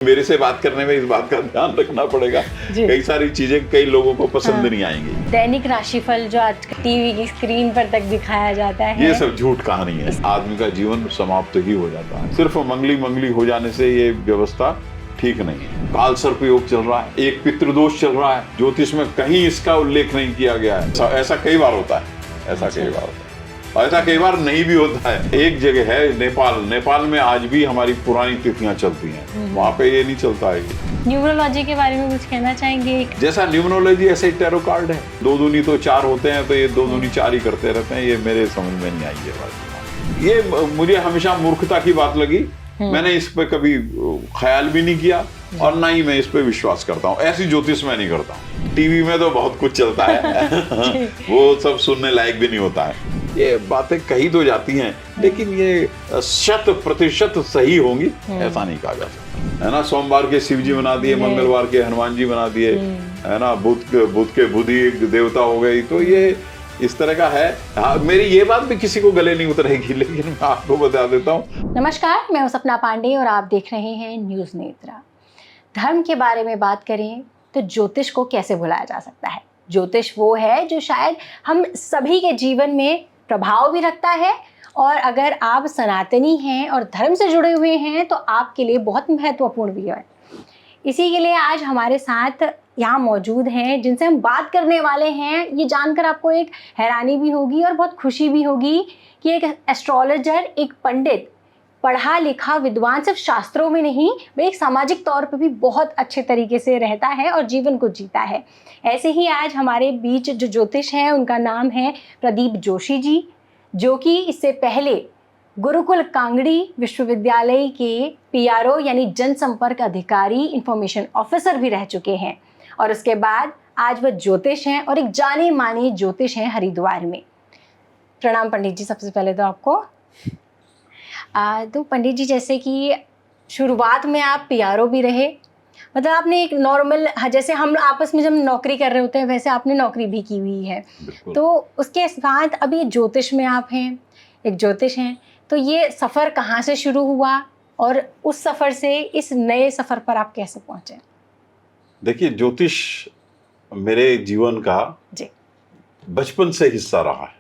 मेरे से बात करने में इस बात का ध्यान रखना पड़ेगा, कई सारी चीजें कई लोगों को पसंद नहीं आएंगी। दैनिक राशिफल जो आज टीवी की स्क्रीन पर तक दिखाया जाता है, ये सब झूठ कहानी है। आदमी का जीवन समाप्त ही हो जाता है। सिर्फ मंगली हो जाने से ये व्यवस्था ठीक नहीं है। काल सर्प योग चल रहा है, एक पितृदोष चल रहा है, ज्योतिष में कहीं इसका उल्लेख नहीं किया गया है। ऐसा कई बार होता है, ऐसा कई बार नहीं भी होता है। एक जगह है नेपाल में आज भी हमारी पुरानी तिथियां चलती हैं, वहाँ पे ये नहीं चलता है। न्यूमरोलॉजी के बारे में कुछ कहना चाहेंगे? जैसा न्यूमरोलॉजी ऐसे ही टैरो कार्ड है, 2 दूनी तो 4 होते हैं, तो ये 2 दूनी 4 ही करते रहते हैं। ये मेरे समझ में नहीं आई ये बात। ये मुझे हमेशा मूर्खता की बात लगी। मैंने इस पे कभी ख्याल भी नहीं किया और ना ही मैं इस पे विश्वास करता हूँ। ऐसी ज्योतिष मैं नहीं करता हूँ। टीवी में तो बहुत कुछ चलता है वो सब सुनने लायक भी नहीं होता है। ये बातें कही तो जाती हैं, लेकिन ये 100% सही होंगी ऐसा नहीं कहा जा सकता, है ना। सोमवार के शिव जी बना दिए, मंगलवार के हनुमान जी बना दिए, है ना। बुध के बुद्धि देवता हो गई, तो ये इस तरह का है। हाँ, मेरी ये बात भी किसी को गले नहीं उतरेगी, लेकिन मैं आपको बता देता हूँ। नमस्कार, मैं हूं सपना पांडे और आप देख रहे हैं न्यूज़ नेत्रा। धर्म के बारे में बात करें तो ज्योतिष को कैसे भुलाया जा सकता है। ज्योतिष वो है जो शायद हम सभी के जीवन में प्रभाव भी रखता है, और अगर आप सनातनी हैं और धर्म से जुड़े हुए हैं तो आपके लिए बहुत महत्वपूर्ण भी है। इसी के लिए आज हमारे साथ यहाँ मौजूद हैं जिनसे हम बात करने वाले हैं। ये जानकर आपको एक हैरानी भी होगी और बहुत खुशी भी होगी कि एक एस्ट्रोलॉजर, एक पंडित, पढ़ा लिखा विद्वान सिर्फ शास्त्रों में नहीं, वह एक सामाजिक तौर पर भी बहुत अच्छे तरीके से रहता है और जीवन को जीता है। ऐसे ही आज हमारे बीच जो ज्योतिष हैं उनका नाम है प्रदीप जोशी जी, जो कि इससे पहले गुरुकुल कांगड़ी विश्वविद्यालय के पीआरओ यानी जनसंपर्क अधिकारी, इंफॉर्मेशन ऑफिसर भी रह चुके हैं, और उसके बाद आज वह ज्योतिष हैं और एक जाने माने ज्योतिष हैं हरिद्वार में। प्रणाम पंडित जी, सबसे पहले तो आपको। तो पंडित जी, जैसे कि शुरुआत में आप पीआरओ भी रहे, मतलब आपने एक नॉर्मल, जैसे हम आपस में जब नौकरी कर रहे होते हैं वैसे आपने नौकरी भी की हुई है, तो उसके साथ अभी ज्योतिष में आप हैं, एक ज्योतिष हैं, तो ये सफ़र कहाँ से शुरू हुआ और उस सफ़र से इस नए सफ़र पर आप कैसे पहुँचे? देखिए, ज्योतिष मेरे जीवन का बचपन से हिस्सा रहा है।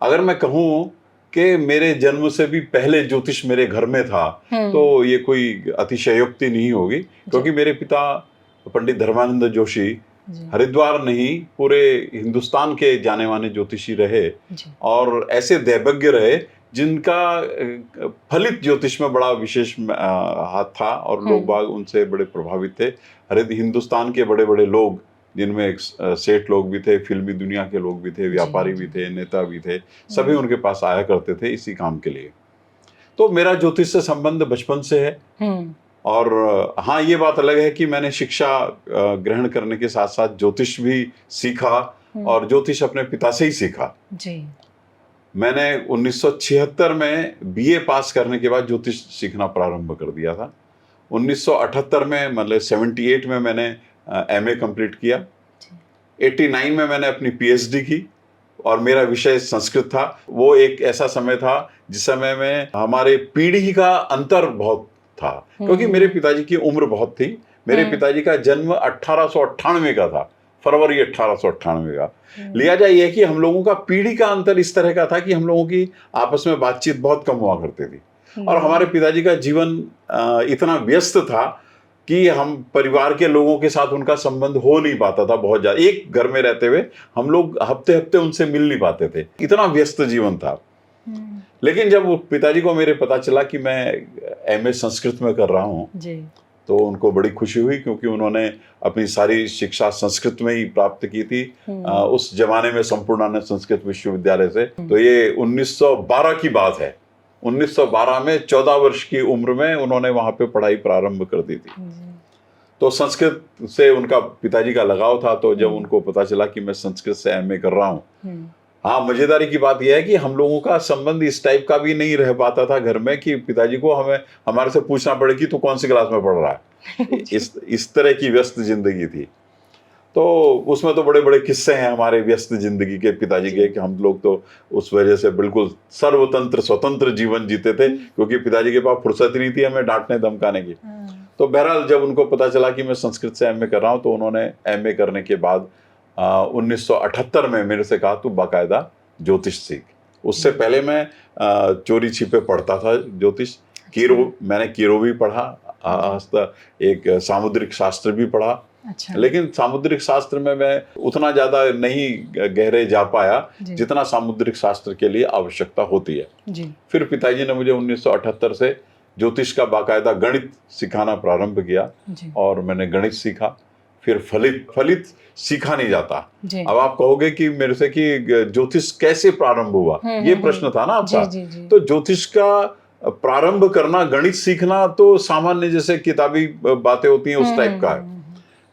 अगर मैं कहूँ कि मेरे जन्म से भी पहले ज्योतिष मेरे घर में था, तो ये कोई अतिशयोक्ति नहीं होगी, क्योंकि मेरे पिता पंडित धर्मानंद जोशी हरिद्वार नहीं पूरे हिंदुस्तान के जाने माने ज्योतिषी रहे, और ऐसे दैवज्ञ रहे जिनका फलित ज्योतिष में बड़ा विशेष हाथ था, और लोग बाग उनसे बड़े प्रभावित थे। हिंदुस्तान के बड़े बड़े लोग, जिनमें सेठ लोग भी थे, फिल्मी दुनिया के लोग भी थे, व्यापारी भी थे, नेता भी थे, सभी उनके पास आया करते थे इसी काम के लिए। तो मेरा ज्योतिष से संबंध बचपन से है। और हाँ, ये बात अलग है कि मैंने शिक्षा ग्रहण करने के साथ साथ ज्योतिष भी सीखा, और ज्योतिष अपने पिता से ही सीखा जी। मैंने 1976 में बीए पास करने के बाद ज्योतिष सीखना प्रारंभ कर दिया था। 1978 में, मतलब 78 में मैंने एमए कंप्लीट किया। 89 में मैंने अपनी पीएचडी की, और मेरा विषय संस्कृत था। वो एक ऐसा समय था जिस समय में हमारे पीढ़ी का अंतर बहुत था, क्योंकि मेरे पिताजी की उम्र बहुत थी। मेरे पिताजी का जन्म 1898 का था, फरवरी 1898 का। लिहाजा यह है कि हम लोगों का पीढ़ी का अंतर इस तरह का था कि हम लोगों की आपस में बातचीत बहुत कम हुआ करती थी, और हमारे पिताजी का जीवन इतना व्यस्त था कि हम परिवार के लोगों के साथ उनका संबंध हो नहीं पाता था बहुत ज़्यादा। एक घर में रहते हुए हम लोग हफ्ते हफ्ते उनसे मिल नहीं पाते थे, इतना व्यस्त जीवन था। लेकिन जब पिताजी को मेरे पता चला कि मैं एमए संस्कृत में कर रहा हूँ, तो उनको बड़ी खुशी हुई, क्योंकि उन्होंने अपनी सारी शिक्षा संस्कृत में ही प्राप्त की थी उस जमाने में, संपूर्णानंद संस्कृत विश्वविद्यालय से। तो ये 1912 की बात है। 1912 में 14 वर्ष की उम्र में उन्होंने वहां पे पढ़ाई प्रारंभ कर दी थी। तो संस्कृत से उनका पिताजी का लगाव था। तो जब उनको पता चला कि मैं संस्कृत से एमए कर रहा हूँ, हाँ, मजेदारी की बात यह है कि हम लोगों का संबंध इस टाइप का भी नहीं रह पाता था घर में कि पिताजी को हमारे से पूछना पड़े कि तू कौन सी क्लास में पढ़ रहा है। इस तरह की व्यस्त जिंदगी थी। तो उसमें तो बड़े बड़े किस्से हैं हमारे व्यस्त जिंदगी के पिताजी के, कि हम लोग तो उस वजह से बिल्कुल सर्वतंत्र स्वतंत्र जीवन जीते थे, क्योंकि पिताजी के पास फुर्सत नहीं थी हमें डांटने धमकाने की। तो बहरहाल जब उनको पता चला कि मैं संस्कृत से एमए कर रहा हूँ, तो उन्होंने एमए करने के बाद 1978 में मेरे से कहा तू बाकायदा ज्योतिष सीख। उससे पहले मैं चोरी छिपे पढ़ता था ज्योतिष। मैंने कीरो भी पढ़ा, एक सामुद्रिक शास्त्र भी पढ़ा। अच्छा। लेकिन सामुद्रिक शास्त्र में मैं उतना ज्यादा नहीं गहरे जा पाया जितना सामुद्रिक शास्त्र के लिए आवश्यकता होती है जी। फिर पिताजी ने मुझे 1978 से ज्योतिष का बाकायदा गणित सिखाना प्रारंभ किया और मैंने गणित सीखा। फिर फलित सीखा नहीं जाता। अब आप कहोगे कि मेरे से कि ज्योतिष कैसे प्रारंभ हुआ, ये प्रश्न था ना आपका। तो ज्योतिष का प्रारंभ करना, गणित सीखना तो सामान्य जैसे किताबी बातें होती हैं उस टाइप का है।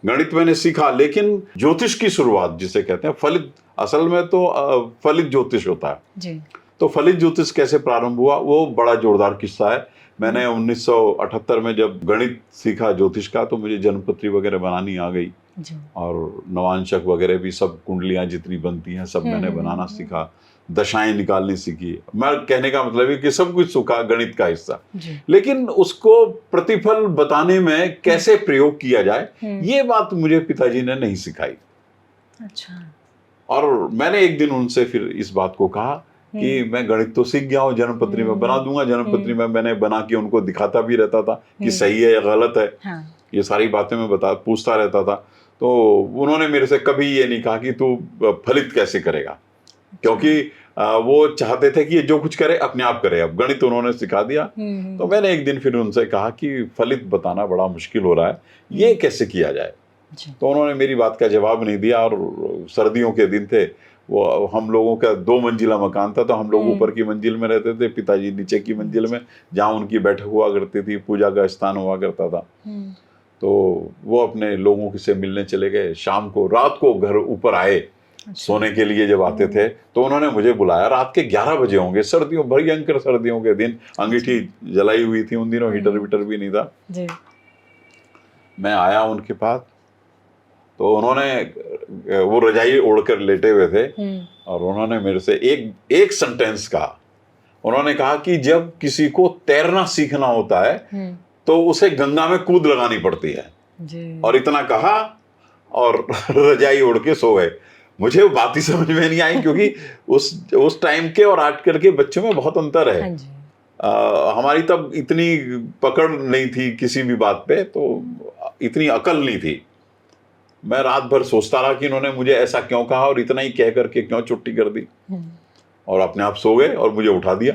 गणित मैंने सीखा, लेकिन ज्योतिष की शुरुआत जिसे कहते हैं फलित, असल में तो फलित ज्योतिष होता है जी। तो फलित ज्योतिष कैसे प्रारंभ हुआ वो बड़ा जोरदार किस्सा है। मैंने 1978 में जब गणित सीखा ज्योतिष का, तो मुझे जन्मपत्री वगैरह बनानी आ गई और नवांशक वगैरह भी, सब कुंडलियां जितनी बनती हैं सब मैंने बनाना सीखा, दशाएं निकालनी सीखी। मैं कहने का मतलब है कि सब कुछ सीखा गणित का हिस्सा, लेकिन उसको प्रतिफल बताने में कैसे प्रयोग किया जाए ये बात मुझे पिताजी ने नहीं सिखाई। अच्छा। और मैंने एक दिन उनसे फिर इस बात को कहा कि मैं गणित तो सीख गया हूँ, जन्मपत्री में बना दूंगा। जन्मपत्री में मैंने बना के उनको दिखाता भी रहता था कि सही है या गलत है। हाँ। ये सारी बातें मैं पूछता रहता था। तो उन्होंने मेरे से कभी ये नहीं कहा कि तू फलित कैसे करेगा, क्योंकि वो चाहते थे कि ये जो कुछ करे अपने आप करे। अब गणित उन्होंने सिखा दिया। तो मैंने एक दिन फिर उनसे कहा कि फलित बताना बड़ा मुश्किल हो रहा है, ये कैसे किया जाए। तो उन्होंने मेरी बात का जवाब नहीं दिया। और सर्दियों के दिन थे, वो हम लोगों का 2 मंजिला मकान था, तो हम लोग ऊपर की मंजिल में रहते थे, पिताजी नीचे की मंजिल में, जहाँ उनकी बैठक हुआ करती थी, पूजा का स्थान हुआ करता था। तो वो अपने लोगों से मिलने चले गए। शाम को, रात को घर ऊपर आए सोने के लिए। जब आते थे तो उन्होंने मुझे बुलाया। रात के 11 बजे होंगे, सर्दियों, भयंकर सर्दियों के दिन, अंगीठी जलाई हुई थी उन दिनों, हीटर वीटर भी नहीं था जी। मैं आया उनके पास, तो उन्होंने, वो रजाई ओढ़कर लेटे हुए थे और उन्होंने मेरे से एक सेंटेंस कहा। उन्होंने कहा कि जब किसी को तैरना सीखना होता है तो उसे गंगा में कूद लगानी पड़ती है जी। और इतना कहा और रजाई ओढ़ के सो गए। मुझे वो बात ही समझ में नहीं आई, क्योंकि उस टाइम के और आजकल के बच्चों में बहुत अंतर है। हमारी तब इतनी पकड़ नहीं थी किसी भी बात पे, तो इतनी अकल नहीं थी। मैं रात भर सोचता रहा कि इन्होंने मुझे ऐसा क्यों कहा और इतना ही कह करके क्यों छुट्टी कर दी, और अपने आप सो गए और मुझे उठा दिया।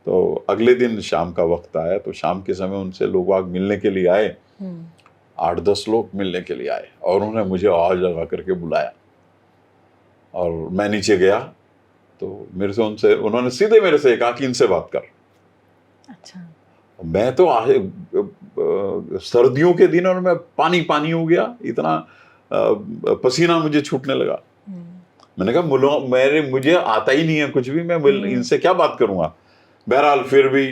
तो अगले दिन शाम का वक्त आया, तो शाम के समय उनसे लोग आग मिलने के लिए आए, 8-10 लोग मिलने के लिए आए, और उन्होंने मुझे आवाज लगा करके बुलाया और मैं नीचे गया। तो उन्होंने सीधे मेरे से कहा कि इनसे बात कर। अच्छा। मैं तो सर्दियों के दिन और मैं पानी हो गया, इतना पसीना मुझे छूटने लगा। मैंने कहा मुझे आता ही नहीं है कुछ भी, मैं इनसे क्या बात करूंगा। बहरहाल फिर भी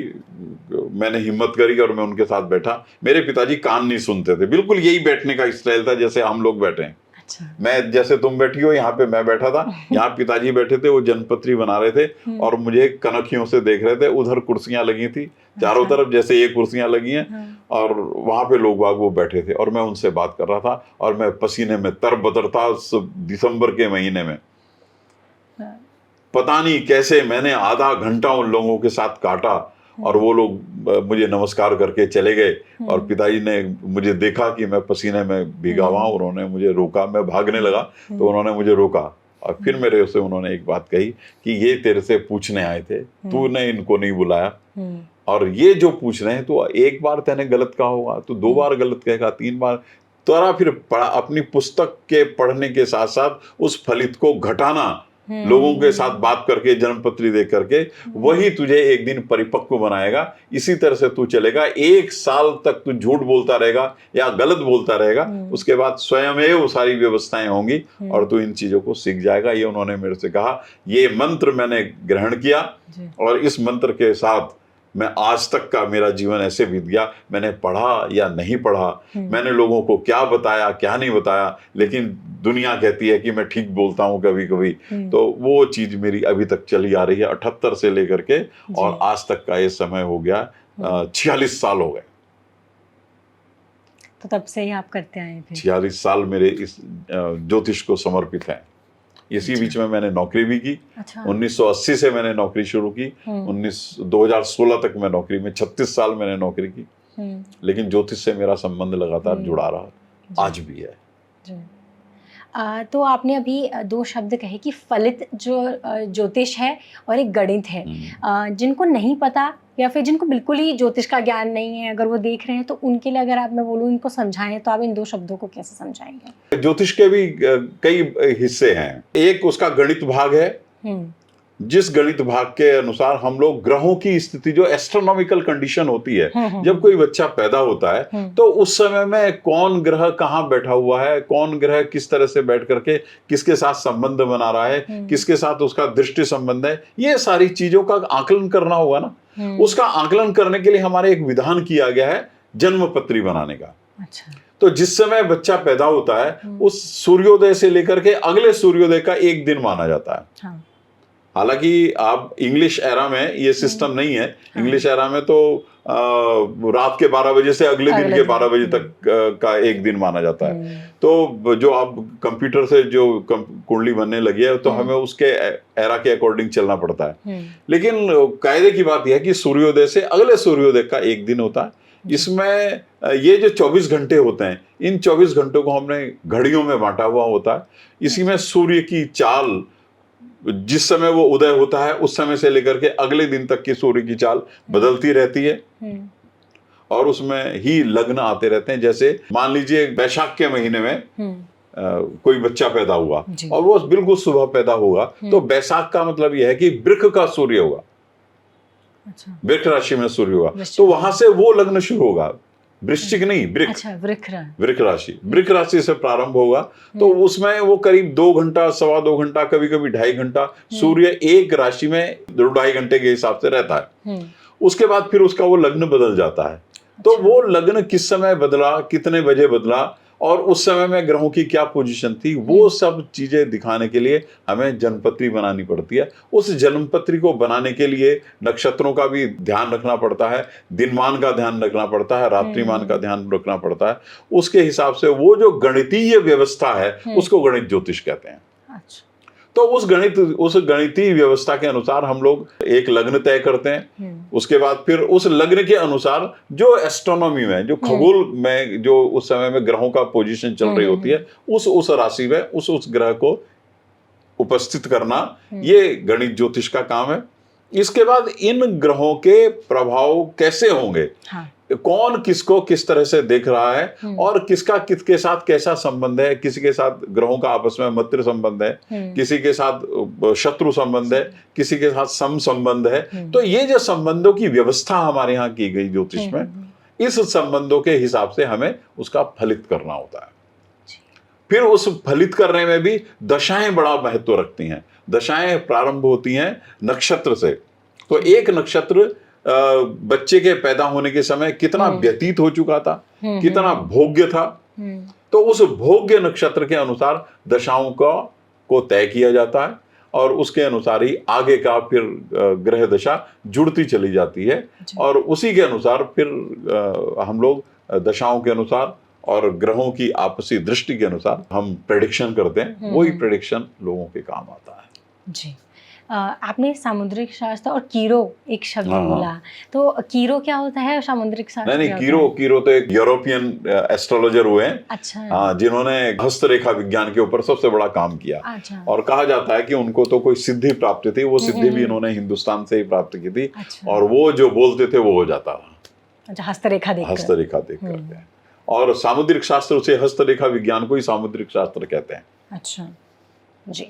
मैंने हिम्मत करी और मैं उनके साथ बैठा। मेरे पिताजी कान नहीं सुनते थे, बिल्कुल यही बैठने का स्टाइल था जैसे हम लोग बैठे हैं। अच्छा। मैं जैसे तुम बैठी हो यहाँ पे मैं बैठा था, यहाँ पिताजी बैठे थे, वो जन्मपत्री बना रहे थे और मुझे कनखियों से देख रहे थे। उधर कुर्सियां लगी थी चारों तरफ, जैसे ये कुर्सियां लगी हैं, और वहां पे लोग बाग वो बैठे थे और मैं उनसे बात कर रहा था। और मैं पसीने में तरबतर था दिसंबर के महीने में। पता नहीं कैसे मैंने आधा घंटा उन लोगों के साथ काटा और वो लोग मुझे नमस्कार करके चले गए। और पिताजी ने मुझे देखा कि मैं पसीने में भीगा हुआ, उन्होंने मुझे रोका। मैं भागने लगा तो उन्होंने मुझे रोका और फिर मेरे से उन्होंने एक बात कही कि ये तेरे से पूछने आए थे, तूने इनको नहीं बुलाया, और ये जो पूछ रहे हैं तो एक बार तेने गलत कहा होगा, तो 2 बार गलत कहेगा, 3 बार। तो फिर अपनी पुस्तक के पढ़ने के साथ साथ उस फलित को घटाना, लोगों के साथ बात करके, जन्मपत्री देख करके, वही तुझे एक दिन परिपक्व बनाएगा। इसी तरह से तू चलेगा, 1 साल तक तू झूठ बोलता रहेगा या गलत बोलता रहेगा, उसके बाद स्वयं वो सारी व्यवस्थाएं होंगी और तू इन चीजों को सीख जाएगा। ये उन्होंने मेरे से कहा। ये मंत्र मैंने ग्रहण किया और इस मंत्र के साथ मैं आज तक का मेरा जीवन ऐसे बीत गया। मैंने पढ़ा या नहीं पढ़ा, मैंने लोगों को क्या बताया क्या नहीं बताया, लेकिन दुनिया कहती है कि मैं ठीक बोलता हूँ कभी कभी। तो वो चीज मेरी अभी तक चली आ रही है, 78 से लेकर के और आज तक का ये समय हो गया, 46 साल हो गए। तो तब से ही आप करते आए फिर? 46 साल मेरे इस ज्योतिष को समर्पित हैं। इसी बीच में मैंने नौकरी भी की। अच्छा। 1980 से मैंने नौकरी शुरू की। 2016 तक मैं नौकरी में, 36 साल मैंने नौकरी की। लेकिन ज्योतिष से मेरा संबंध लगातार जुड़ा रहा, आज भी है। तो आपने अभी दो शब्द कहे कि फलित जो ज्योतिष है और एक गणित है। जिनको नहीं पता या फिर जिनको बिल्कुल ही ज्योतिष का ज्ञान नहीं है, अगर वो देख रहे हैं, तो उनके लिए अगर आप, मैं बोलूँ, इनको समझाएं, तो आप इन दो शब्दों को कैसे समझाएंगे? ज्योतिष के भी कई हिस्से हैं। एक उसका गणित भाग है, जिस गणित भाग के अनुसार हम लोग ग्रहों की स्थिति, जो एस्ट्रोनॉमिकल कंडीशन होती है, जब कोई बच्चा पैदा होता है तो उस समय में कौन ग्रह कहाँ बैठा हुआ है, कौन ग्रह किस तरह से बैठ करके किसके साथ संबंध बना रहा है, किसके साथ उसका दृष्टि संबंध है, ये सारी चीजों का आकलन करना होगा ना। उसका आकलन करने के लिए हमारे एक विधान किया गया है जन्म पत्री बनाने का। अच्छा। तो जिस समय बच्चा पैदा होता है उस सूर्योदय से लेकर के अगले सूर्योदय का एक दिन माना जाता है। हाँ। हालांकि आप इंग्लिश एरा में ये सिस्टम नहीं है। इंग्लिश एरा में तो रात के 12 बजे से अगले दिन के 12 बजे तक का एक दिन माना जाता है। तो जो आप कंप्यूटर से जो कुंडली बनने लगी है, तो हमें उसके एरा के अकॉर्डिंग चलना पड़ता है। लेकिन कायदे की बात यह है कि सूर्योदय से अगले सूर्योदय का एक दिन होता है। इसमें ये जो 24 घंटे होते हैं, इन 24 घंटों को हमने घड़ियों में बांटा हुआ होता है। इसी में सूर्य की चाल, जिस समय वो उदय होता है उस समय से लेकर के अगले दिन तक की सूर्य की चाल बदलती रहती है, और उसमें ही लग्न आते रहते हैं। जैसे मान लीजिए वैशाख के महीने में कोई बच्चा पैदा हुआ और वो बिल्कुल सुबह पैदा होगा, तो वैशाख का मतलब यह है कि वृक का सूर्य होगा। अच्छा। वृक राशि में सूर्य होगा, तो वहां से वो लग्न शुरू होगा। वृश्चिक नहीं, वृक। अच्छा, वृक राशि। वृक राशि से प्रारंभ होगा, तो उसमें वो करीब 2 घंटा, 2.25 घंटा, कभी कभी 2.5 घंटा सूर्य एक राशि में 2-2.5 घंटे के हिसाब से रहता है। उसके बाद फिर उसका वो लग्न बदल जाता है। तो वो लग्न किस समय बदला, कितने बजे बदला, और उस समय में ग्रहों की क्या पोजीशन थी, वो सब चीजें दिखाने के लिए हमें जन्मपत्री बनानी पड़ती है। उस जन्मपत्री को बनाने के लिए नक्षत्रों का भी ध्यान रखना पड़ता है, दिनमान का ध्यान रखना पड़ता है, रात्रिमान का ध्यान रखना पड़ता है। उसके हिसाब से वो जो गणितीय व्यवस्था है उसको गणित ज्योतिष कहते हैं। अच्छा। तो उस गणितीय व्यवस्था के अनुसार हम लोग एक लग्न तय करते हैं। उसके बाद फिर उस लग्न के अनुसार जो एस्ट्रोनॉमी में, जो खगोल में, जो उस समय में ग्रहों का पोजीशन चल रही होती है, उस राशि में उस ग्रह को उपस्थित करना, ये गणित ज्योतिष का काम है। इसके बाद इन ग्रहों के प्रभाव कैसे होंगे, हाँ। कौन किसको किस तरह से देख रहा है, और किसका किसके साथ कैसा संबंध है। किसी के साथ ग्रहों का आपस में मित्र संबंध है, किसी के साथ शत्रु संबंध है, किसी के साथ सम संबंध है। तो ये जो संबंधों की व्यवस्था हमारे यहाँ की गई ज्योतिष में, इस संबंधों के हिसाब से हमें उसका फलित करना होता है। फिर उस फलित करने में भी दशाएं बड़ा महत्व रखती हैं। दशाएं प्रारंभ होती हैं नक्षत्र से। तो एक नक्षत्र बच्चे के पैदा होने के समय कितना व्यतीत हो चुका था, कितना भोग्य था, तो उस भोग्य नक्षत्र के अनुसार दशाओं को तय किया जाता है, और उसके अनुसार ही आगे का फिर ग्रह दशा जुड़ती चली जाती है, और उसी के अनुसार फिर हम लोग दशाओं के अनुसार और ग्रहों की आपसी दृष्टि के अनुसार हम प्रेडिक्शन करते हैं। वही प्रेडिक्शन लोगों के काम आता है। जी। आपने सामुद्रिक शास्त्र और कीरो एक शब्द बोला, तो कीरो क्या होता है और सामुद्रिक शास्त्र? नहीं, कीरो तो एक यूरोपियन एस्ट्रोलॉजर हुए हैं। अच्छा। हाँ, जिन्होंने हस्तरेखा विज्ञान के ऊपर सबसे बड़ा काम किया। अच्छा। और कहा जाता है कि उनको तो कोई सिद्धि प्राप्त थी, वो सिद्धि भी इन्होंने हिंदुस्तान से ही प्राप्त की थी। अच्छा। और वो जो बोलते थे वो हो जाता था। अच्छा, हस्तरेखा देख करके। और सामुद्रिक शास्त्र से, हस्तरेखा विज्ञान को ही सामुद्रिक शास्त्र कहते हैं। अच्छा जी।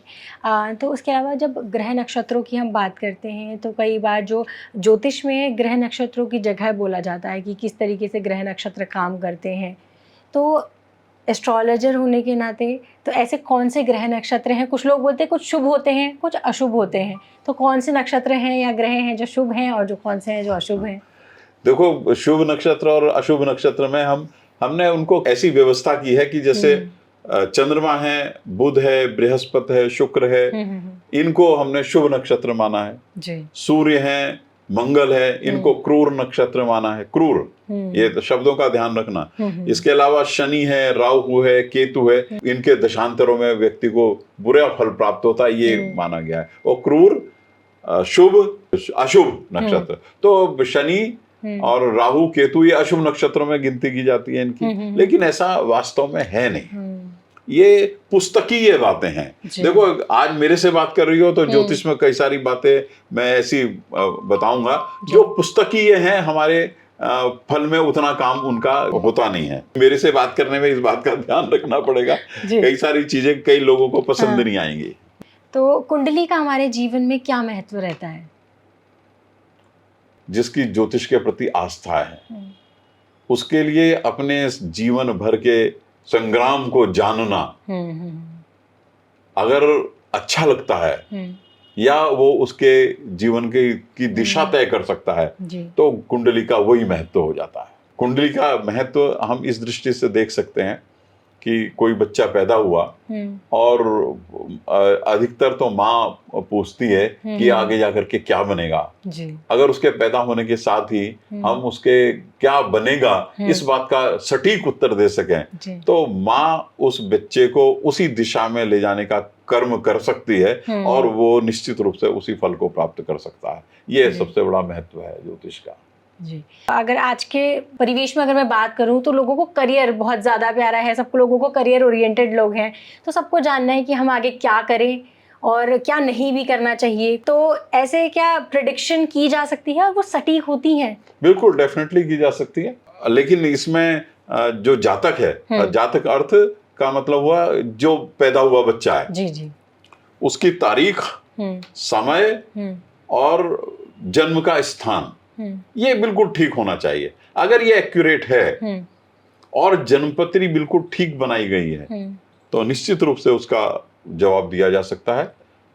तो उसके अलावा जब ग्रह नक्षत्रों की हम बात करते हैं, तो कई बार जो ज्योतिष में ग्रह नक्षत्रों की जगह बोला जाता है कि किस तरीके से ग्रह नक्षत्र काम करते हैं। तो एस्ट्रोलॉजर होने के नाते, तो ऐसे कौन से ग्रह नक्षत्र हैं? कुछ लोग बोलते हैं कुछ शुभ होते हैं, कुछ अशुभ होते हैं, तो कौन से नक्षत्र हैं या ग्रह हैं जो शुभ हैं, और जो कौन से हैं जो अशुभ हैं? देखो, शुभ नक्षत्र और अशुभ नक्षत्र में हमने उनको ऐसी व्यवस्था की है कि जैसे चंद्रमा है, बुध है, बृहस्पति है, शुक्र है, इनको हमने शुभ नक्षत्र माना है। जी। सूर्य हैं, मंगल है, इनको क्रूर नक्षत्र माना है। क्रूर, ये तो शब्दों का ध्यान रखना। इसके अलावा शनि है, राहु है, केतु है, इनके दशांतरों में व्यक्ति को बुरा फल प्राप्त होता है, ये माना गया है। और क्रूर, शुभ, अशुभ नक्षत्र, तो शनि और राहु केतु ये अशुभ नक्षत्रों में गिनती की जाती है इनकी, लेकिन ऐसा वास्तव में है नहीं। ये पुस्तकीय बातें हैं। देखो, आज मेरे से बात कर रही हो तो ज्योतिष में कई सारी बातें मैं ऐसी बताऊंगा जो पुस्तकीय हैं, हमारे फल में उतना काम उनका होता नहीं है। मेरे से बात करने में इस बात का ध्यान रखना पड़ेगा, कई सारी चीजें कई लोगों को पसंद नहीं आएंगी। तो कुंडली का हमारे जीवन में क्या महत्व रहता है? जिसकी ज्योतिष के प्रति आस्था है, उसके लिए अपने जीवन भर के संग्राम को जानना अगर अच्छा लगता है या वो उसके जीवन की दिशा तय कर सकता है, तो कुंडली का वही महत्व हो जाता है। कुंडली का महत्व हम इस दृष्टि से देख सकते हैं कि कोई बच्चा पैदा हुआ और अधिकतर तो माँ पूछती है कि आगे जाकर के क्या बनेगा। अगर उसके पैदा होने के साथ ही हम उसके क्या बनेगा इस बात का सटीक उत्तर दे सकें, तो माँ उस बच्चे को उसी दिशा में ले जाने का कर्म कर सकती है और वो निश्चित रूप से उसी फल को प्राप्त कर सकता है। ये सबसे बड़ा महत्व है ज्योतिष का। जी, अगर आज के परिवेश में अगर मैं बात करूं तो लोगों को करियर बहुत ज़्यादा प्यारा है, सबको लोगों को करियर ओरिएंटेड लोग हैं, तो सबको जानना है कि हम आगे क्या करें और क्या नहीं भी करना चाहिए। तो ऐसे क्या प्रेडिक्शन की जा सकती है और वो सटीक होती हैं? बिल्कुल, डेफिनेटली की जा सकती है, लेकिन इसमें जो जातक है, जातक अर्थ का मतलब हुआ जो पैदा हुआ बच्चा है, जी, उसकी तारीख, समय और जन्म का स्थान, ये बिल्कुल ठीक होना चाहिए। अगर ये एक्यूरेट है और जन्मपत्री बिल्कुल ठीक बनाई गई है, तो निश्चित रूप से उसका जवाब दिया जा सकता है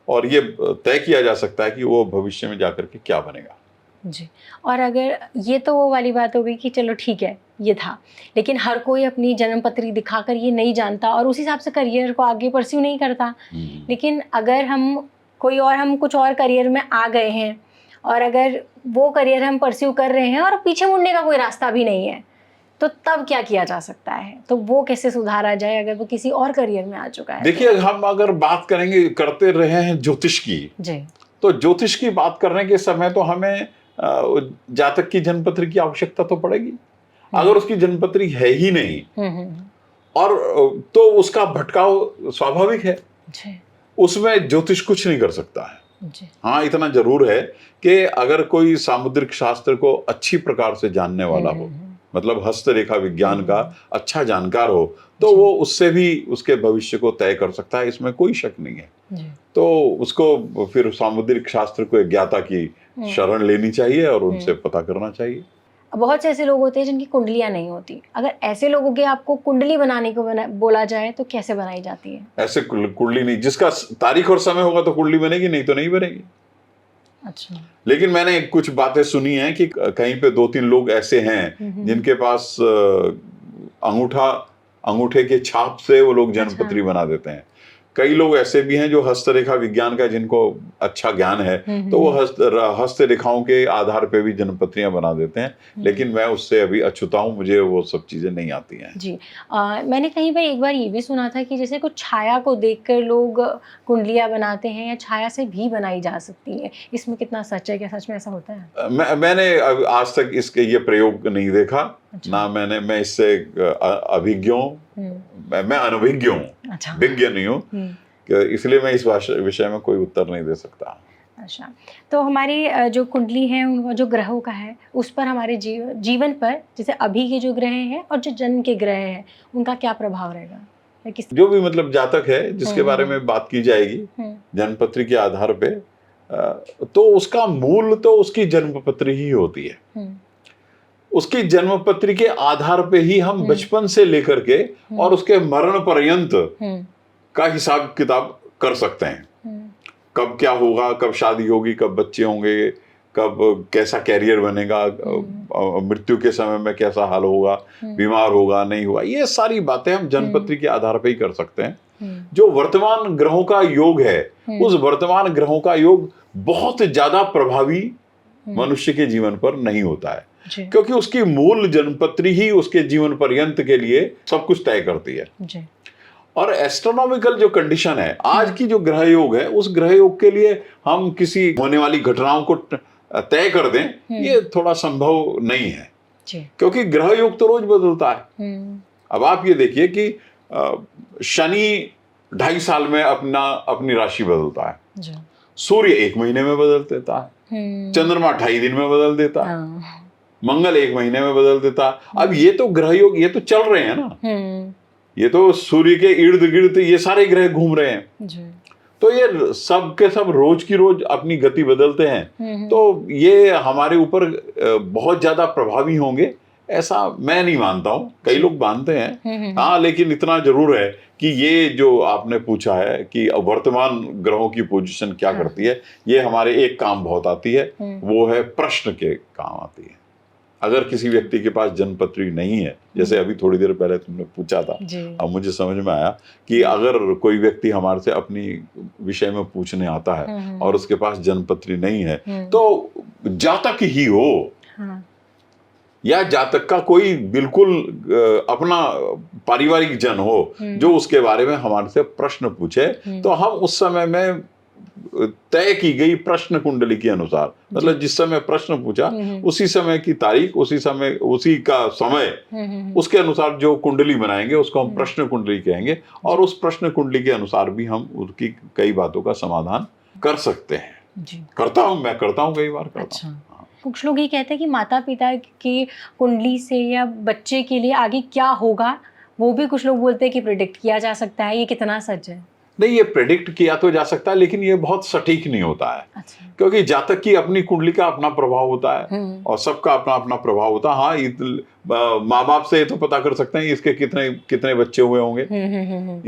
और ये तय किया जा सकता है कि वो भविष्य में जाकर के क्या बनेगा। जी, और अगर ये तो वो वाली बात हो गई कि चलो ठीक है ये था, लेकिन हर कोई अपनी जन्मपत्री दिखाकर ये नहीं जानता और उस हिसाब से करियर को आगे परस्यू नहीं करता। लेकिन अगर हम कुछ और करियर में आ गए हैं और अगर वो करियर हम परस्यू कर रहे हैं और पीछे मुड़ने का कोई रास्ता भी नहीं है, तो तब क्या किया जा सकता है? तो वो कैसे सुधारा जाए अगर वो किसी और करियर में आ चुका है? देखिए, हम अगर बात करते रहे हैं ज्योतिष की जी, तो ज्योतिष की बात करने के समय तो हमें जातक की जन्मपत्री की आवश्यकता तो पड़ेगी। अगर उसकी जन्मपत्री है ही नहीं और तो उसका भटकाव स्वाभाविक है, उसमें ज्योतिष कुछ नहीं कर सकता है। हाँ, इतना जरूर है कि अगर कोई सामुद्रिक शास्त्र को अच्छी प्रकार से जानने वाला हो, मतलब हस्तरेखा विज्ञान का अच्छा जानकार हो, तो वो उससे भी उसके भविष्य को तय कर सकता है, इसमें कोई शक नहीं है। तो उसको फिर सामुद्रिक शास्त्र को ज्ञाता की शरण लेनी चाहिए और उनसे पता करना चाहिए। बहुत से ऐसे लोग होते हैं जिनकी कुंडलियां नहीं होती, अगर ऐसे लोगों की आपको कुंडली बनाने को बोला जाए तो कैसे बनाई जाती है? ऐसे कुंडली नहीं, जिसका तारीख और समय होगा तो कुंडली बनेगी, नहीं तो नहीं बनेगी। अच्छा, लेकिन मैंने कुछ बातें सुनी हैं कि कहीं पे 2-3 लोग ऐसे हैं जिनके पास अंगूठे के छाप से वो लोग जन्मपत्री बना देते हैं। कई लोग ऐसे भी हैं जो हस्तरेखा विज्ञान का जिनको अच्छा ज्ञान है, तो वो हस्तरेखाओं के आधार पे भी जन्मपत्रियां बना देते हैं, लेकिन मैं उससे अभी अछूता हूँ, मुझे वो सब चीजें नहीं आती हैं। जी, मैंने कहीं पर एक बार ये भी सुना था कि जैसे कुछ छाया को देखकर लोग कुंडलियां बनाते हैं या छाया से भी बनाई जा सकती है, इसमें कितना सच है? क्या सच में ऐसा होता है? मैंने आज तक इसके ये प्रयोग नहीं देखा। अच्छा। ना मैं इससे अभिज्ञ हूँ, मैं अनभिज्ञ हूँ। अच्छा। विज्ञ नहीं हूँ, इसलिए मैं इस विषय में कोई उत्तर नहीं दे सकता। अच्छा, तो हमारी जो कुंडली है उनका जो ग्रहों का है उस पर हमारे जीवन पर, जैसे अभी के जो ग्रह हैं और जो जन्म के ग्रह हैं, उनका क्या प्रभाव रहेगा? जो भी मतलब जातक है जिसके बारे में बात की जाएगी जन्मपत्री के आधार पे, तो उसका मूल तो उसकी जन्मपत्री ही होती है। उसकी जन्मपत्री के आधार पे ही हम बचपन से लेकर के और उसके मरण पर्यंत का हिसाब किताब कर सकते हैं। कब क्या होगा, कब शादी होगी, कब बच्चे होंगे, कब कैसा कैरियर बनेगा, मृत्यु के समय में कैसा हाल होगा, बीमार होगा नहीं होगा, ये सारी बातें हम जन्मपत्री के आधार पे ही कर सकते हैं। जो वर्तमान ग्रहों का योग है, उस वर्तमान ग्रहों का योग बहुत ज्यादा प्रभावी मनुष्य के जीवन पर नहीं होता है, क्योंकि उसकी मूल जन्मपत्री ही उसके जीवन पर्यंत के लिए सब कुछ तय करती है। और एस्ट्रोनॉमिकल जो कंडीशन है, आज की जो ग्रह योग है, उस ग्रह योग के लिए हम किसी होने वाली घटनाओं को तय कर दें, ये थोड़ा संभव नहीं है, क्योंकि ग्रह योग तो रोज बदलता है। अब आप ये देखिए कि शनि 2.5 साल में अपनी राशि बदलता है, सूर्य 1 महीने में बदल देता है, चंद्रमा 2.5 दिन में बदल देता है, मंगल 1 महीने में बदल देता है। अब ये तो ग्रह योग, ये तो चल रहे हैं ना, ये तो सूर्य के इर्द गिर्द ये सारे ग्रह घूम रहे हैं, तो ये सब के सब रोज की रोज अपनी गति बदलते हैं, तो ये हमारे ऊपर बहुत ज्यादा प्रभावी होंगे ऐसा मैं नहीं मानता हूँ। कई लोग मानते हैं, हाँ, लेकिन इतना जरूर है कि ये जो आपने पूछा है कि वर्तमान ग्रहों की पोजीशन क्या करती है, ये हमारे एक काम बहुत आती है, वो है प्रश्न के काम आती है। अगर किसी व्यक्ति के पास जन्मपत्री नहीं है, जैसे अभी थोड़ी देर पहले तुमने पूछा था, अब मुझे समझ में आया कि अगर कोई व्यक्ति हमारे से अपनी विषय में पूछने आता है और उसके पास जन्मपत्री नहीं है, तो जातक ही हो या जातक का कोई बिल्कुल अपना पारिवारिक जन हो जो उसके बारे में हमारे से प्रश्न पूछे, तो हम उस समय में तय की गई प्रश्न कुंडली के अनुसार, मतलब जिस समय प्रश्न पूछा उसी समय की तारीख, उसी समय, उसी का समय, उसके अनुसार जो कुंडली बनाएंगे उसको हम प्रश्न कुंडली कहेंगे, और उस प्रश्न कुंडली के अनुसार भी हम उसकी कई बातों का समाधान कर सकते हैं। मैं करता हूँ कई बार करता हूँ। कुछ लोग ये कहते हैं कि माता पिता की कुंडली से या बच्चे के लिए आगे क्या होगा, वो भी कुछ लोग बोलते हैं कि प्रेडिक्ट किया जा सकता है, ये कितना सच है? नहीं, ये प्रेडिक्ट किया तो जा सकता है, लेकिन ये बहुत सटीक नहीं होता है। क्योंकि जातक की अपनी कुंडली का अपना प्रभाव होता है और सबका अपना अपना प्रभाव होता है। हाँ, माँ बाप से तो पता कर सकते हैं इसके कितने कितने बच्चे हुए होंगे,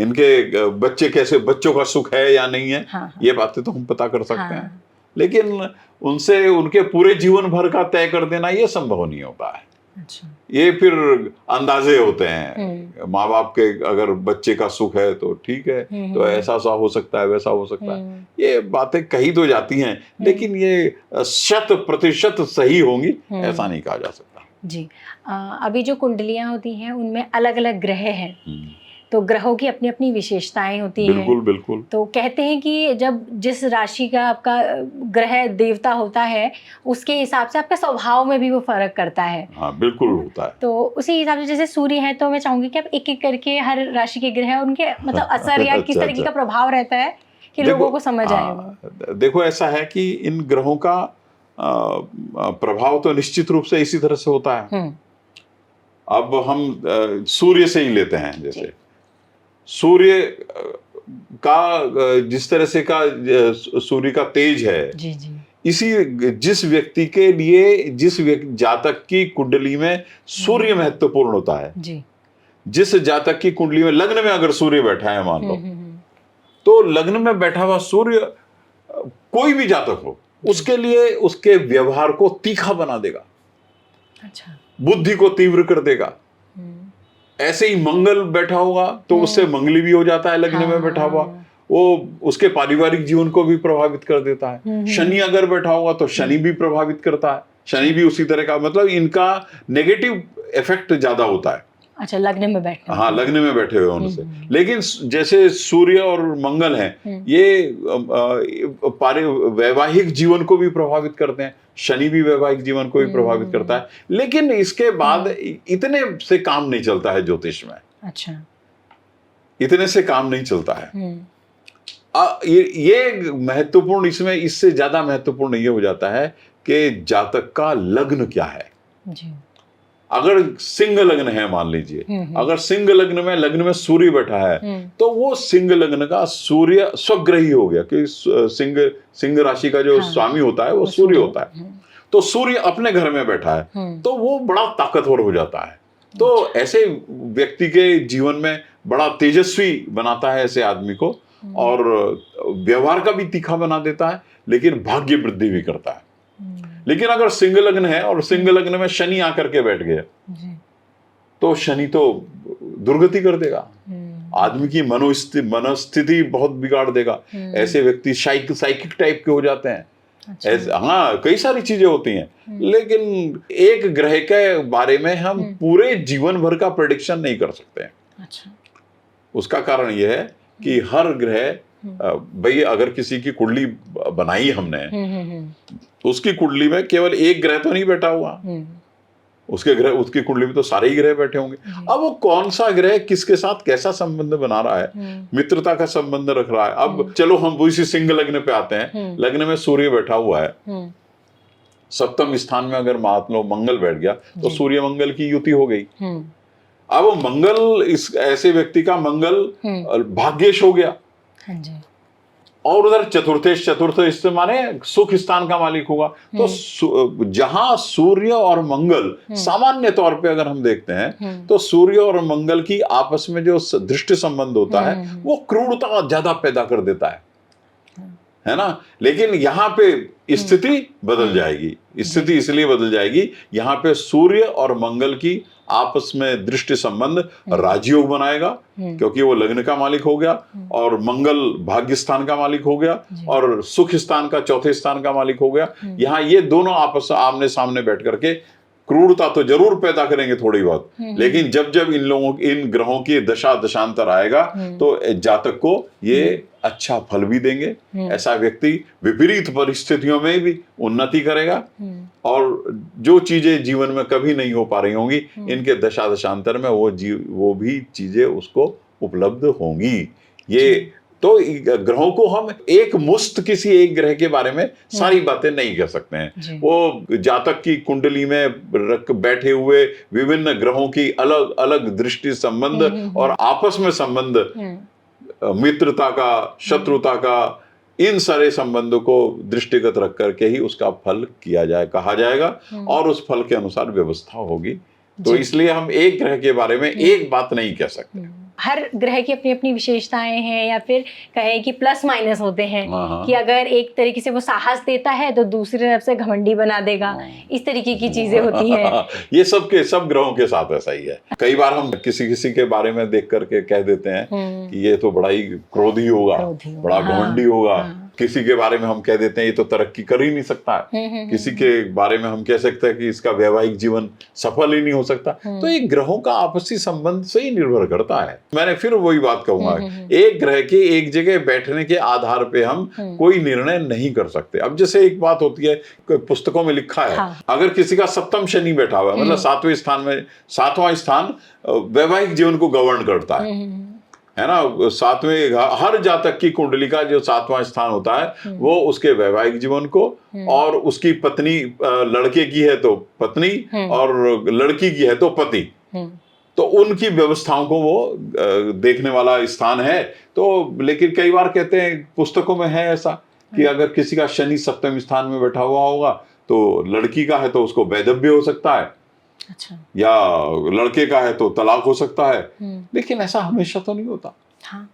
इनके बच्चे कैसे, बच्चों का सुख है या नहीं है, ये बातें तो हम पता कर सकते हैं, लेकिन उनसे उनके पूरे जीवन भर का तय कर देना ये संभव नहीं होता है। ये फिर अंदाजे होते हैं, माँ बाप के अगर बच्चे का सुख है तो ठीक है, तो ऐसा सा हो सकता है, वैसा हो सकता है, ये बातें कही तो जाती हैं, लेकिन ये 100% सही होंगी ऐसा नहीं कहा जा सकता। जी, अभी जो कुंडलियां होती हैं उनमें अलग अलग ग्रह हैं, तो ग्रहों की अपनी अपनी विशेषताएं होती हैं। बिल्कुल बिल्कुल। तो कहते हैं कि जब जिस राशि का आपका ग्रह देवता होता है उसके हिसाब से आपके स्वभाव में भी वो फर्क करता है। हाँ, बिल्कुल होता है। तो उसी हिसाब से जैसे सूर्य है, तो मैं चाहूंगी कि आप एक एक करके हर राशि के ग्रह उनके मतलब असर या किस तरीके का प्रभाव रहता है कि लोगों को समझ आए। देखो, ऐसा है कि इन ग्रहों का प्रभाव तो निश्चित रूप से इसी तरह से होता है। अब हम सूर्य से ही लेते हैं, जैसे सूर्य का जिस तरह से का सूर्य का तेज है, इसी जिस व्यक्ति के लिए, जिस जातक की कुंडली में सूर्य महत्वपूर्ण होता है, जिस जातक की कुंडली में लग्न में अगर सूर्य बैठा है मान लो, तो लग्न में बैठा हुआ सूर्य कोई भी जातक हो उसके लिए उसके व्यवहार को तीखा बना देगा, बुद्धि को तीव्र कर देगा। ऐसे ही मंगल बैठा होगा तो उससे मंगली भी हो जाता है, लग्न में बैठा हुआ वो उसके पारिवारिक जीवन को भी प्रभावित कर देता है। शनि अगर बैठा होगा तो शनि भी प्रभावित करता है, शनि भी उसी तरह का, मतलब इनका नेगेटिव इफेक्ट ज्यादा होता है। अच्छा, लग्न में बैठे, हाँ, लग्न में बैठे हुए होने से। लेकिन जैसे सूर्य और मंगल हैं, ये वैवाहिक जीवन को भी प्रभावित करते हैं, शनि भी वैवाहिक जीवन को भी प्रभावित करता है, लेकिन इसके बाद इतने से काम नहीं चलता है ज्योतिष में। अच्छा, इतने से काम नहीं चलता है। ये महत्वपूर्ण, इसमें इससे ज्यादा महत्वपूर्ण ये हो जाता है कि जातक का लग्न क्या है। अगर सिंह लग्न है मान लीजिए, अगर सिंह लग्न में सूर्य बैठा है, तो वो सिंह लग्न का सूर्य स्वग्रही हो गया, कि सिंह राशि का जो स्वामी होता है वो सूर्य होता है, तो सूर्य अपने घर में बैठा है, तो वो बड़ा ताकतवर हो जाता है। तो ऐसे व्यक्ति के जीवन में बड़ा तेजस्वी बनाता है ऐसे आदमी को, और व्यवहार का भी तीखा बना देता है, लेकिन भाग्य वृद्धि भी करता है। लेकिन अगर सिंह लग्न है और सिंह लग्न में शनि आकर के बैठ गया, तो शनि तो दुर्गति कर देगा, आदमी की मनोस्थिति बहुत बिगाड़ देगा। ऐसे व्यक्ति साइकिक टाइप के हो जाते हैं, अच्छा। हाँ, कई सारी चीजें होती हैं, लेकिन एक ग्रह के बारे में हम पूरे जीवन भर का प्रेडिक्शन नहीं कर सकते हैं। अच्छा। उसका कारण यह है कि हर ग्रह, भाई अगर किसी की कुंडली बनाई हमने, तो उसकी कुंडली में केवल एक ग्रह तो नहीं बैठा हुआ, उसकी कुंडली में तो सारे ही ग्रह बैठे होंगे। अब वो कौन सा ग्रह किसके साथ कैसा संबंध बना रहा है, मित्रता का संबंध रख रहा है। अब चलो हम इसी सिंह लग्न पे आते हैं। लग्न में सूर्य बैठा हुआ है, सप्तम स्थान में अगर मान लो मंगल बैठ गया तो सूर्य मंगल की युति हो गई। अब मंगल, इस ऐसे व्यक्ति का मंगल भाग्येश हो गया। हाँ जी। और उधर चतुर्थ माने सुख स्थान का मालिक होगा। तो जहां सूर्य और मंगल, सामान्य तौर पे अगर हम देखते हैं तो सूर्य और मंगल की आपस में जो दृष्टि संबंध होता है वो क्रूरता ज्यादा पैदा कर देता है ना। लेकिन यहाँ पे स्थिति बदल जाएगी। स्थिति इसलिए बदल जाएगी, यहाँ पे सूर्य और मंगल की आपस में दृष्टि संबंध राजयोग बनाएगा, क्योंकि वो लग्न का मालिक हो गया और मंगल भाग्य स्थान का मालिक हो गया और सुख स्थान का, चौथे स्थान का मालिक हो गया। यहाँ ये दोनों आपस में आमने सामने बैठ करके क्रूरता तो जरूर पैदा करेंगे थोड़ी बहुत, लेकिन जब जब इन ग्रहों की दशा दशांतर आएगा तो जातक को ये अच्छा फल भी देंगे। ऐसा व्यक्ति विपरीत परिस्थितियों में भी उन्नति करेगा और जो चीजें जीवन में कभी नहीं हो पा रही होंगी, इनके दशा दशांतर में वो भी चीजें उसको उपलब्ध होंगी। ये तो ग्रहों को हम एक मुश्त किसी एक ग्रह के बारे में सारी बातें नहीं कह सकते हैं। वो जातक की कुंडली में बैठे हुए विभिन्न ग्रहों की अलग अलग दृष्टि संबंध और आपस में संबंध, मित्रता का, शत्रुता का, इन सारे संबंधों को दृष्टिगत रख करके ही उसका फल कहा जाएगा और उस फल के अनुसार व्यवस्था होगी। तो इसलिए हम एक ग्रह के बारे में एक बात नहीं कह सकते। हर ग्रह की अपनी अपनी विशेषताएं हैं, या फिर कहें कि प्लस माइनस होते हैं कि अगर एक तरीके से वो साहस देता है तो दूसरी तरफ से घमंडी बना देगा, इस तरीके की चीजें होती हैं। ये सब ग्रहों के साथ ऐसा ही है। कई बार हम किसी के बारे में देख करके कह देते हैं कि ये तो बड़ा ही क्रोधी होगा, बड़ा घमंडी होगा। किसी के बारे में हम कह देते हैं ये तो तरक्की कर ही नहीं सकता है। किसी के बारे में हम कह सकते हैं कि इसका वैवाहिक जीवन सफल ही नहीं हो सकता। तो ये ग्रहों का आपसी संबंध से ही निर्भर करता है। मैंने फिर वही बात कहूंगा, एक ग्रह के एक जगह बैठने के आधार पे हम कोई निर्णय नहीं कर सकते। अब जैसे एक बात होती है, पुस्तकों में लिखा है, अगर किसी का सप्तम शनि बैठा हुआ है, मतलब सातवें स्थान में, सातवां स्थान वैवाहिक जीवन को गवर्न करता है ना। सातवें, हर जातक की कुंडली का जो सातवां स्थान होता है वो उसके वैवाहिक जीवन को, और उसकी पत्नी, लड़के की है तो पत्नी और लड़की की है तो पति, तो उनकी व्यवस्थाओं को वो देखने वाला स्थान है। तो लेकिन कई बार कहते हैं, पुस्तकों में है ऐसा कि अगर किसी का शनि सप्तम स्थान में बैठा हुआ होगा तो लड़की का है तो उसको वैधव्य हो सकता है। अच्छा। या लड़के का है तो तलाक हो सकता है। लेकिन ऐसा हमेशा तो नहीं होता। हाँ।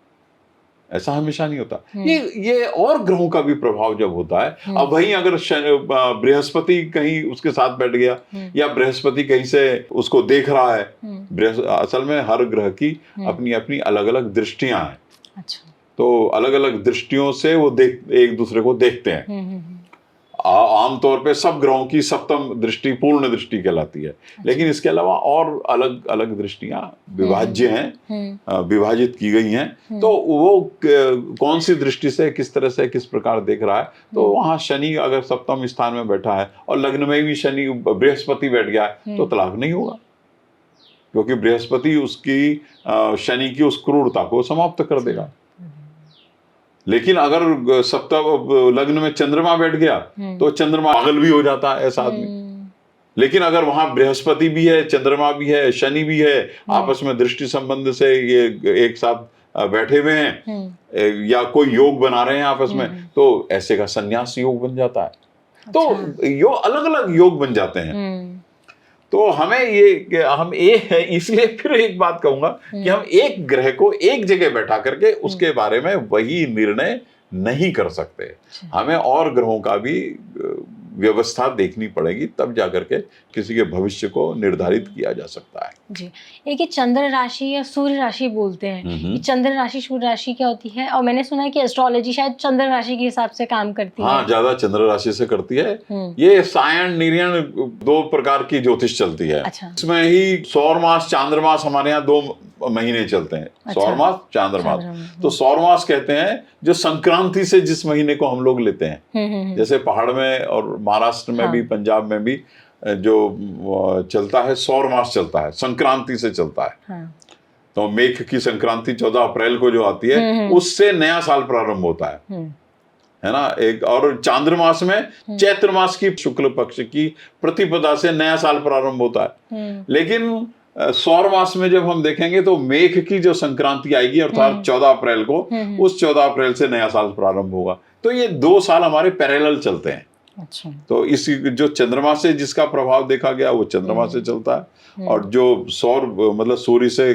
ऐसा हमेशा नहीं होता। ये और ग्रहों का भी प्रभाव जब होता है। अब वहीं अगर बृहस्पति कहीं उसके साथ बैठ गया या बृहस्पति कहीं से उसको देख रहा है, असल में हर ग्रह की अपनी अपनी अलग अलग दृष्टियां हैं। अच्छा। तो अलग अलग दृष्टियों से वो एक दूसरे को देखते हैं। आमतौर पे सब ग्रहों की सप्तम दृष्टि पूर्ण दृष्टि कहलाती है। लेकिन इसके अलावा और अलग अलग दृष्टियां विभाज्य हैं, विभाजित की गई हैं। तो वो कौन सी दृष्टि से किस तरह से किस प्रकार देख रहा है। तो वहां शनि अगर सप्तम स्थान में बैठा है और लग्न में भी शनि बृहस्पति बैठ गया है तो तलाक नहीं होगा, क्योंकि बृहस्पति उसकी शनि की उस क्रूरता को समाप्त कर देगा। लेकिन अगर सप्तम लग्न में चंद्रमा बैठ गया तो चंद्रमा पागल भी हो जाता है ऐसा आदमी। लेकिन अगर वहां बृहस्पति भी है, चंद्रमा भी है, शनि भी है, आपस में दृष्टि संबंध से ये एक साथ बैठे हुए हैं या कोई योग बना रहे हैं आपस में, तो ऐसे का संन्यास योग बन जाता है। अच्छा। तो यो अलग अलग योग बन जाते हैं। तो हमें इसलिए फिर एक बात कहूंगा कि हम एक ग्रह को एक जगह बैठा करके उसके बारे में वही निर्णय नहीं कर सकते। हमें और ग्रहों का भी व्यवस्था देखनी पड़ेगी, तब जाकर के किसी के भविष्य को निर्धारित किया जा सकता है। जी, एक ये चंद्र राशि या सूर्य राशि बोलते हैं, ये चंद्र राशि सूर्य राशि क्या होती है? और मैंने सुना है कि एस्ट्रोलॉजी शायद चंद्र राशि के हिसाब से काम करती है। हाँ, ज्यादा चंद्र राशि से करती है। ये सायन निर्यण 2 प्रकार की ज्योतिष चलती है। अच्छा। इसमें ही सौर मास चांद्र मास हमारे यहाँ 2 महीने चलते हैं। अच्छा। सौर मास चांद्र मास। तो सौर मास कहते हैं जो संक्रांति से जिस महीने को हम लोग लेते हैं, जैसे पहाड़ में और महाराष्ट्र में भी, पंजाब में भी जो चलता है सौर मास चलता है, संक्रांति से चलता है। तो मेघ की संक्रांति 14 अप्रैल को जो आती है, उससे नया साल प्रारंभ होता है ना। एक और चांद्रमास में चैत्र मास की शुक्ल पक्ष की प्रतिपदा से नया साल प्रारंभ होता है। लेकिन सौर मास में जब हम देखेंगे तो मेघ की जो संक्रांति आएगी, अर्थात 14 अप्रैल को, उस 14 अप्रैल से नया साल प्रारंभ होगा। तो ये 2 साल हमारे पैरेलल चलते हैं। अच्छा। तो इस जो चंद्रमा से जिसका प्रभाव देखा गया वो चंद्रमा से चलता है, और जो सौर मतलब सूर्य से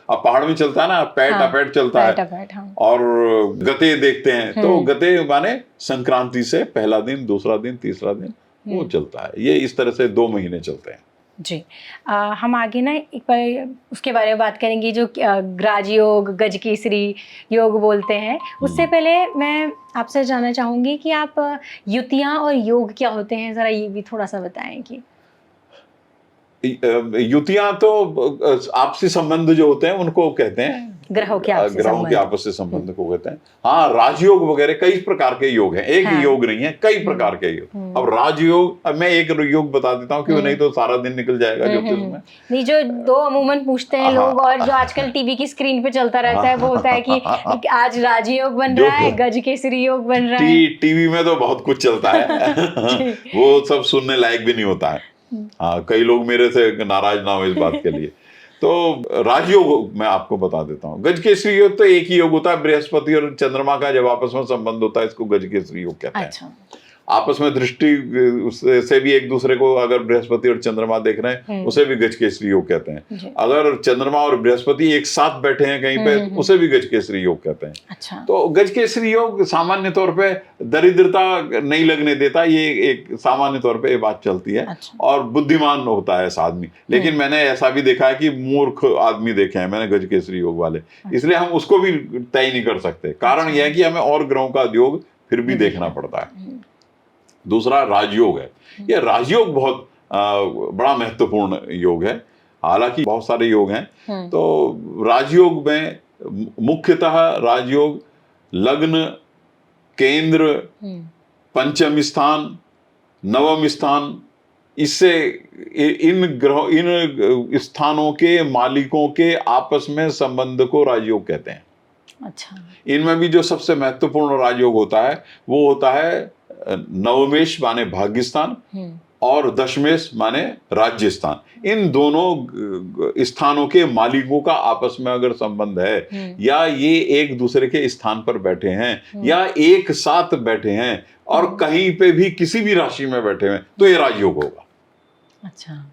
पहाड़ में चलता है ना, पैट चलता है। और गते देखते हैं तो गते माने संक्रांति से पहला दिन, दूसरा दिन, तीसरा दिन वो चलता है। ये इस तरह से 2 महीने चलते हैं। जी, हम आगे ना एक बार उसके बारे में बात करेंगे जो राजयोग, गजकेसरी योग बोलते हैं। उससे पहले मैं आपसे जानना चाहूंगी कि आप युतियां और योग क्या होते हैं, जरा ये भी थोड़ा सा बताएं। कि युतियां तो आपसी संबंध जो होते हैं उनको कहते हैं, ग्रहों के आपस से संबंध को कहते हैं। हाँ, राजयोग वगैरह कई प्रकार के योग हैं, एक ही योग नहीं है, कई प्रकार के योग। अब राजयोग, अब मैं एक योग बता देता हूँ क्योंकि नहीं तो सारा दिन निकल जाएगा ज्योतिष में। नहीं, जो 2 अमूमन पूछते हैं लोग, और जो आजकल टीवी की स्क्रीन पे चलता रहता है, वो होता है कि आज राजयोग बन रहा है, गजकेसरी योग बन रहा है। टीवी में तो बहुत कुछ चलता है वो सब सुनने लायक भी नहीं होता है। हाँ, कई लोग मेरे से नाराज ना हो इस बात के लिए। तो राजयोग मैं आपको बता देता हूँ। गजकेसरी योग तो एक ही योग होता है, बृहस्पति और चंद्रमा का जब आपस में संबंध होता है, इसको गजकेसरी योग कहते हैं। अच्छा। आपस में दृष्टि से भी एक दूसरे को, अगर बृहस्पति और चंद्रमा देख रहे हैं, उसे भी गजकेसरी योग कहते हैं। अगर चंद्रमा और बृहस्पति एक साथ बैठे हैं कहीं पे, उसे भी गजकेसरी योग कहते हैं। अच्छा। तो गजकेसरी योग सामान्य तौर पे दरिद्रता नहीं लगने देता, ये एक सामान्य तौर पे ये बात चलती है। अच्छा। और बुद्धिमान होता है ऐसा आदमी। लेकिन मैंने ऐसा भी देखा है कि मूर्ख आदमी देखे हैं मैंने गजकेसरी योग वाले, इसलिए हम उसको भी तय नहीं कर सकते। कारण यह है कि हमें और ग्रहों का योग फिर भी देखना पड़ता है। दूसरा राजयोग है। यह राजयोग बहुत बड़ा महत्वपूर्ण योग है। हालांकि बहुत सारे योग हैं, तो राजयोग में मुख्यतः राजयोग लग्न, केंद्र, पंचम स्थान, नवम स्थान, इससे इन ग्रहों, इन स्थानों के मालिकों के आपस में संबंध को राजयोग कहते हैं। अच्छा। इनमें भी जो सबसे महत्वपूर्ण राजयोग होता है वो होता है नवमेश माने भाग्यस्थान और दशमेश माने राज्य स्थान। इन दोनों स्थानों के मालिकों का आपस में अगर संबंध है, या ये एक दूसरे के स्थान पर बैठे हैं, या एक साथ बैठे हैं, और कहीं पे भी किसी भी राशि में बैठे हैं, तो ये राजयोग होगा। अच्छा।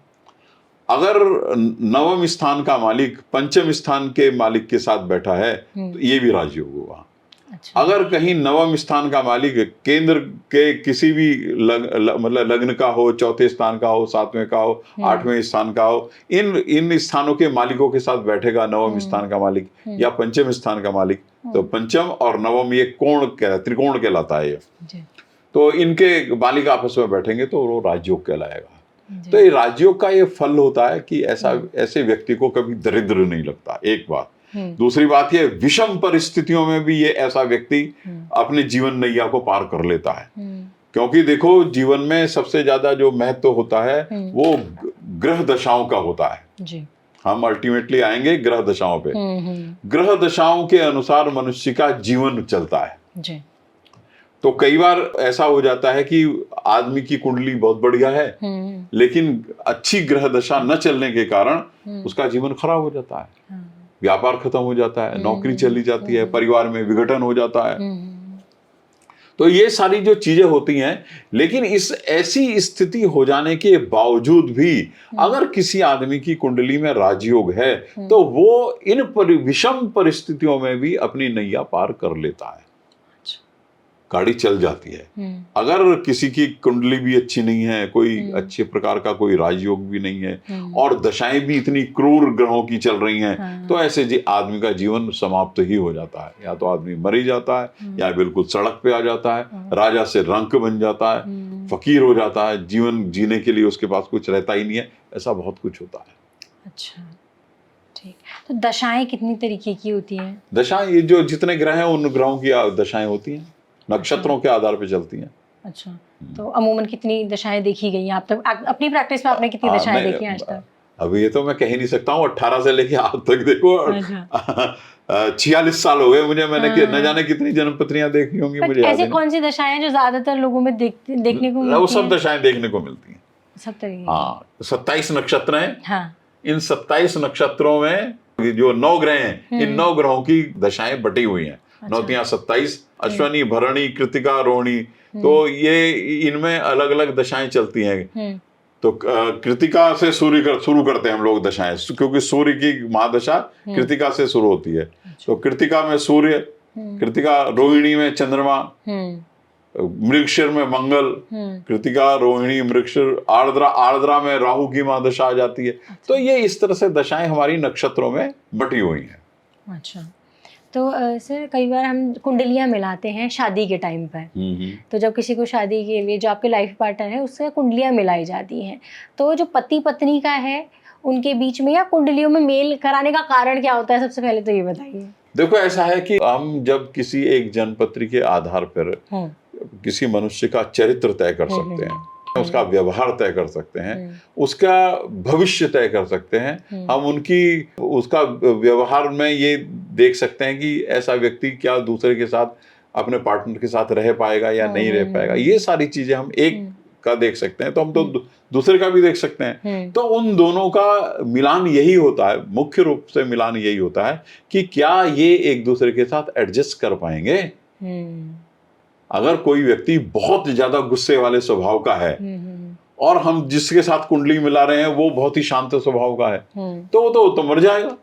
अगर नवम स्थान का मालिक पंचम स्थान के मालिक के साथ बैठा है, तो ये भी राजयोग होगा। अच्छा। अगर कहीं नवम स्थान का मालिक केंद्र के किसी भी मतलब लग्न का हो, चौथे स्थान का हो, 7वें का हो, 8वें स्थान का हो, इन स्थानों के मालिकों के साथ बैठेगा नवम स्थान का मालिक या पंचम स्थान का मालिक, तो पंचम और नवम ये त्रिकोण कहलाता है। तो इनके मालिक आपस में बैठेंगे तो वो राजयोग कहलाएगा। तो ये राजयोग का ये फल होता है कि ऐसे व्यक्ति को कभी दरिद्र नहीं लगता, एक बात। दूसरी बात ये, विषम परिस्थितियों में भी ये ऐसा व्यक्ति अपने जीवन नैया को पार कर लेता है। क्योंकि देखो, जीवन में सबसे ज्यादा जो महत्व होता है वो ग्रह दशाओं का होता है। जी। हम अल्टीमेटली आएंगे ग्रह दशाओं पे। ग्रह दशाओं के अनुसार मनुष्य का जीवन चलता है। जी। तो कई बार ऐसा हो जाता है कि आदमी की कुंडली बहुत बढ़िया है, लेकिन अच्छी ग्रह दशा न चलने के कारण उसका जीवन खराब हो जाता है, व्यापार खत्म हो जाता है, नौकरी चली जाती है, परिवार में विघटन हो जाता है। तो ये सारी जो चीजें होती हैं, लेकिन इस ऐसी स्थिति हो जाने के बावजूद भी अगर किसी आदमी की कुंडली में राजयोग है, तो वो इन विषम परिस्थितियों में भी अपनी नैया पार कर लेता है। गाड़ी चल जाती है। अगर किसी की कुंडली भी अच्छी नहीं है, कोई अच्छे प्रकार का कोई राजयोग भी नहीं है और दशाएं भी इतनी क्रूर ग्रहों की चल रही हैं, तो ऐसे जी आदमी का जीवन समाप्त ही हो जाता है। या तो आदमी मर ही जाता है या बिल्कुल सड़क पे आ जाता है, राजा से रंक बन जाता है, फकीर हो जाता है, जीवन जीने के लिए उसके पास कुछ रहता ही नहीं है। ऐसा बहुत कुछ होता है। अच्छा, ठीक। तो दशाएं कितनी तरीके की होती हैं? दशाएं, ये जो जितने ग्रह हैं उन ग्रहों की दशाएं होती हैं, नक्षत्रों के आधार पे चलती हैं। अच्छा, तो अमूमन कितनी दशाएं देखी गई हैं आप तक? अपनी प्रैक्टिस में आपने कितनी दशाएं देखी हैं आज तक? अभी ये तो मैं कह ही नहीं सकता हूँ। 18 से लेके आज तक देखो, 46 साल हो गए मुझे। मैंने न जाने कितनी जन्मपत्रियां देखी होंगी, मुझे ऐसी कौन सी दशाएं हैं जो ज्यादातर लोगों में देखने को मिलती हैं? वो सब दशाएं देखने को मिलती हैं, सब तरीके। हाँ, 27 नक्षत्र हैं। हाँ। इन 27 नक्षत्रों में जो 9 ग्रह हैं, इन 9 ग्रहों की दशाएं बटी हुई हैं। 9 तिया 27, अश्वनी, भरणी, कृतिका, रोहिणी। तो ये इनमें अलग अलग दशाएं चलती हैं। तो कृतिका से शुरू करते हैं हम लोग दशाएं, क्योंकि सूर्य की महादशा कृतिका से शुरू होती है। तो कृतिका में सूर्य, कृतिका रोहिणी में चंद्रमा, मृगशिर में मंगल, कृतिका, रोहिणी, मृगशिर, आर्द्रा में राहु की महादशा आ जाती है। तो ये इस तरह से दशाएं हमारी नक्षत्रों में बटी हुई हैं। अच्छा, तो सर कई बार हम कुंडलियां मिलाते हैं शादी के टाइम पर। तो जब किसी को शादी के लिए, जो आपके लाइफ पार्टनर है, उससे कुंडलियां मिलाई जाती हैं, तो जो पति पत्नी का है उनके बीच में या कुंडलियों में मेल कराने का कारण क्या होता है? सबसे पहले तो ये बताइए। देखो, ऐसा है कि हम जब किसी एक जन्मपत्री के आधार पर किसी मनुष्य का चरित्र तय कर सकते हैं, उसका व्यवहार तय कर सकते हैं, उसका भविष्य तय कर सकते हैं। हम उसका व्यवहार में ये देख सकते हैं कि ऐसा व्यक्ति क्या दूसरे के साथ, अपने पार्टनर के साथ रह पाएगा या नहीं रह पाएगा। ये सारी चीजें हम एक का देख सकते हैं, तो हम तो दूसरे का भी देख सकते हैं। तो उन दोनों का मिलान यही होता है, मुख्य रूप से मिलान यही होता है कि क्या ये एक दूसरे के साथ एडजस्ट कर पाएंगे। अगर कोई व्यक्ति बहुत ज्यादा गुस्से वाले स्वभाव का है और हम जिसके साथ कुंडली मिला रहे हैं वो बहुत ही शांत स्वभाव का है, तो वो तो मर जाएगा।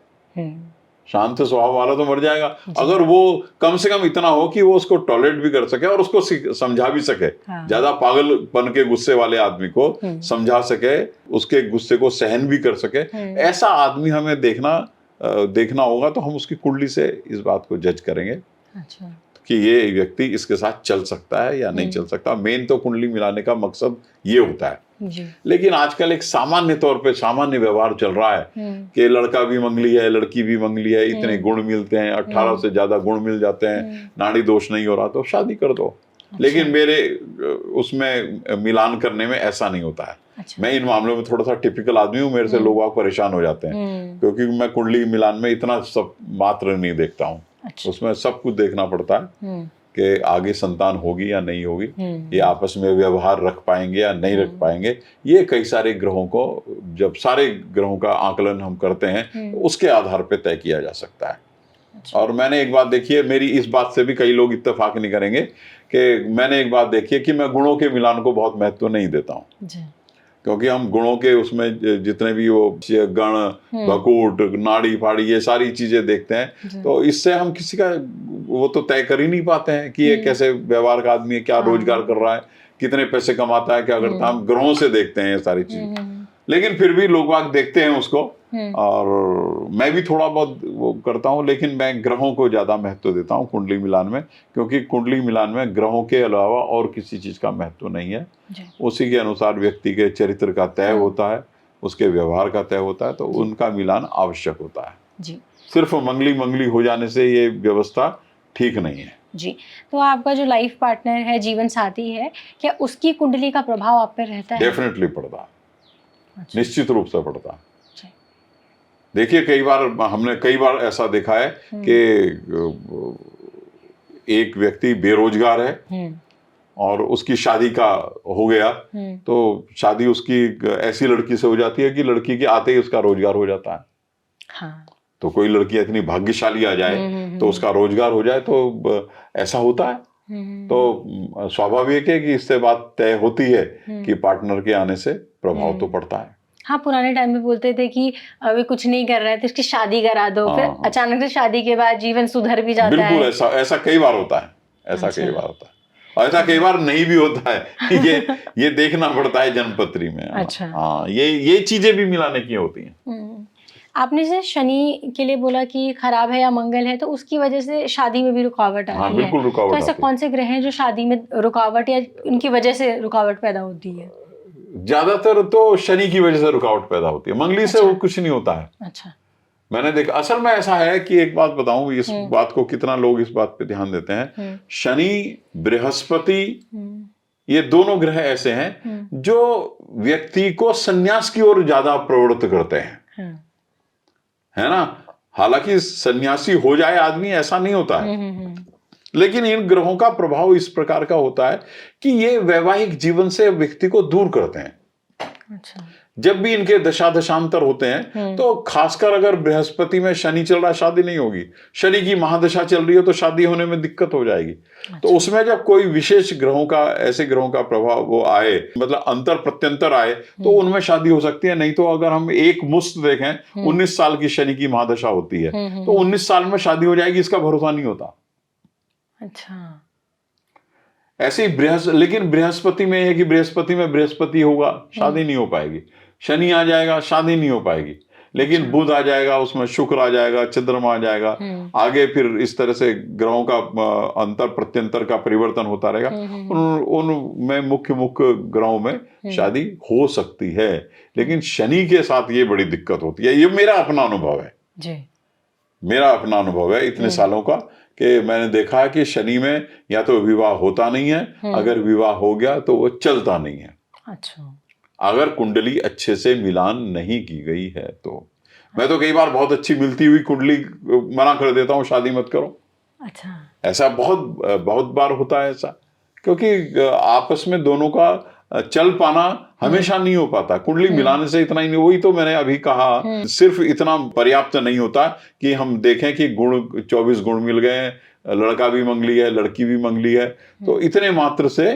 शांत स्वभाव वाला तो मर जाएगा। अगर वो कम से कम इतना हो कि वो उसको टॉलरेट भी कर सके और उसको समझा भी सके, ज्यादा पागलपन के गुस्से वाले आदमी को समझा सके, उसके गुस्से को सहन भी कर सके, ऐसा आदमी हमें देखना होगा। तो हम उसकी कुंडली से इस बात को जज करेंगे। अच्छा। कि ये व्यक्ति इसके साथ चल सकता है या नहीं चल सकता। मेन तो कुंडली मिलाने का मकसद ये होता है जी। लेकिन आजकल एक सामान्य तौर पे सामान्य व्यवहार चल रहा है कि लड़का भी मंगली है, लड़की भी मंगली है, इतने गुण मिलते हैं, 18 से ज्यादा गुण मिल जाते हैं, नाड़ी दोष नहीं हो रहा तो शादी कर दो। अच्छा। लेकिन मेरे उसमें मिलान करने में ऐसा नहीं होता है। अच्छा। मैं इन मामलों में थोड़ा सा टिपिकल आदमी हूँ, मेरे से लोग परेशान हो जाते हैं, क्योंकि मैं कुंडली मिलान में इतना सब मात्र नहीं देखता हूँ। अच्छा। उसमें सब कुछ देखना पड़ता है कि आगे संतान होगी या नहीं होगी, ये आपस में व्यवहार रख पाएंगे या नहीं रख पाएंगे। ये कई सारे ग्रहों को, जब सारे ग्रहों का आकलन हम करते हैं उसके आधार पे तय किया जा सकता है। अच्छा। और मैंने एक बात देखी है, मेरी इस बात से भी कई लोग इत्तेफाक नहीं करेंगे, कि मैंने एक बात देखी है कि मैं गुणों के मिलान को बहुत महत्व नहीं देता हूँ। क्योंकि हम गुणों के उसमें जितने भी वो गण, भकूट, नाड़ी फाड़ी, ये सारी चीजें देखते हैं, तो इससे हम किसी का वो तो तय कर ही नहीं पाते हैं कि ये कैसे व्यवहार का आदमी है, क्या रोजगार कर रहा है, कितने पैसे कमाता है, क्या करता है। हम ग्रहों से देखते हैं ये सारी चीजें, लेकिन फिर भी लोग बाग देखते हैं उसको, और मैं भी थोड़ा बहुत वो करता हूँ, लेकिन मैं ग्रहों को ज्यादा महत्व देता हूँ कुंडली मिलान में, क्योंकि कुंडली मिलान में ग्रहों के अलावा और किसी चीज का महत्व नहीं है। उसी के अनुसार व्यक्ति के चरित्र का तय होता है, उसके व्यवहार का तय होता है, तो उनका मिलान आवश्यक होता है जी। सिर्फ मंगली हो जाने से ये व्यवस्था ठीक नहीं है जी। तो आपका जो लाइफ पार्टनर है, जीवन साथी है, क्या उसकी कुंडली का प्रभाव आप पर रहता है? डेफिनेटली पड़ता है। अच्छा। निश्चित रूप से पड़ता है। देखिए, हमने कई बार ऐसा देखा है कि एक व्यक्ति बेरोजगार है और उसकी शादी का हो गया, तो शादी उसकी ऐसी लड़की से हो जाती है कि लड़की के आते ही उसका रोजगार हो जाता है। हाँ। तो कोई लड़की इतनी भाग्यशाली आ जाए तो उसका रोजगार हो जाए, तो ऐसा होता है। तो स्वाभाविक है कि इससे बात तय होती है कि पार्टनर के आने से प्रभाव तो पड़ता है। हाँ, पुराने टाइम में बोलते थे कि अभी कुछ नहीं कर रहा है तो इसकी शादी करा दो। फिर अचानक से शादी के बाद जीवन सुधर भी जाता है। बिल्कुल ऐसा कई बार होता है, ऐसा कई बार होता है। और ऐसा कई बार नहीं भी होता है। ये देखना पड़ता है जन्मपत्री में। अच्छा। हाँ, ये चीजें भी मिलाने की होती हैं। आपने जैसे शनि के लिए बोला कि खराब है या मंगल है, तो उसकी वजह से शादी में भी रुकावट आती हाँ, है। बिल्कुल रुकावट तो ऐसे आती है। कौन से ग्रह हैं जो शादी में रुकावट या उनकी वजह से रुकावट पैदा होती है? ज्यादातर तो शनि की वजह से रुकावट पैदा होती है, मंगली से अच्छा। वो कुछ नहीं होता है। अच्छा। मैंने देखा, असल में ऐसा है कि एक बात बताऊं, इस बात को कितना लोग इस बात पे ध्यान देते हैं। शनि, बृहस्पति, ये दोनों ग्रह ऐसे हैं जो व्यक्ति को संन्यास की ओर ज्यादा प्रवृत्त करते हैं, है ना। हालांकि सन्यासी हो जाए आदमी, ऐसा नहीं होता है, लेकिन इन ग्रहों का प्रभाव इस प्रकार का होता है कि ये वैवाहिक जीवन से व्यक्ति को दूर करते हैं। अच्छा। जब भी इनके दशा दशांतर होते हैं, तो खासकर अगर बृहस्पति में शनि चल रहा है, शादी नहीं होगी। शनि की महादशा चल रही है तो शादी होने में दिक्कत हो जाएगी। अच्छा। तो उसमें जब कोई विशेष ग्रहों का, ऐसे ग्रहों का प्रभाव वो आए, मतलब अंतर प्रत्यंतर आए, तो उनमें शादी हो सकती है। नहीं तो अगर हम एक मुश्त देखें, 19 साल की शनि की महादशा होती है, तो 19 साल में शादी हो जाएगी, इसका भरोसा नहीं होता। अच्छा। ऐसे ही लेकिन बृहस्पति में है कि बृहस्पति में बृहस्पति होगा, शादी नहीं हो पाएगी। शनि आ जाएगा, शादी नहीं हो पाएगी। लेकिन बुध आ जाएगा, उसमें शुक्र आ जाएगा, चंद्रमा आ जाएगा, आगे फिर इस तरह से ग्रहों का अंतर प्रत्यंतर का परिवर्तन होता रहेगा। उनमें मुख्य ग्रहों में शादी हो सकती है। लेकिन शनि के साथ ये बड़ी दिक्कत होती है। ये मेरा अपना अनुभव है जी। मेरा अपना अनुभव है इतने सालों का, कि मैंने देखा है कि शनि में या तो विवाह होता नहीं है, अगर विवाह हो गया तो वो चलता नहीं है। अच्छा। अगर कुंडली अच्छे से मिलान नहीं की गई है तो। मैं तो कई बार बहुत अच्छी मिलती हुई कुंडली मना कर देता हूँ, शादी मत करो। अच्छा। ऐसा बहुत बार होता है ऐसा, क्योंकि आपस में दोनों का चल पाना हमेशा नहीं हो पाता। कुंडली मिलाने से इतना ही नहीं, वही तो मैंने अभी कहा, सिर्फ इतना पर्याप्त नहीं होता कि हम देखें कि गुण 24 गुण मिल गए हैं, लड़का भी मंगली है, लड़की भी मंगली है, तो इतने मात्र से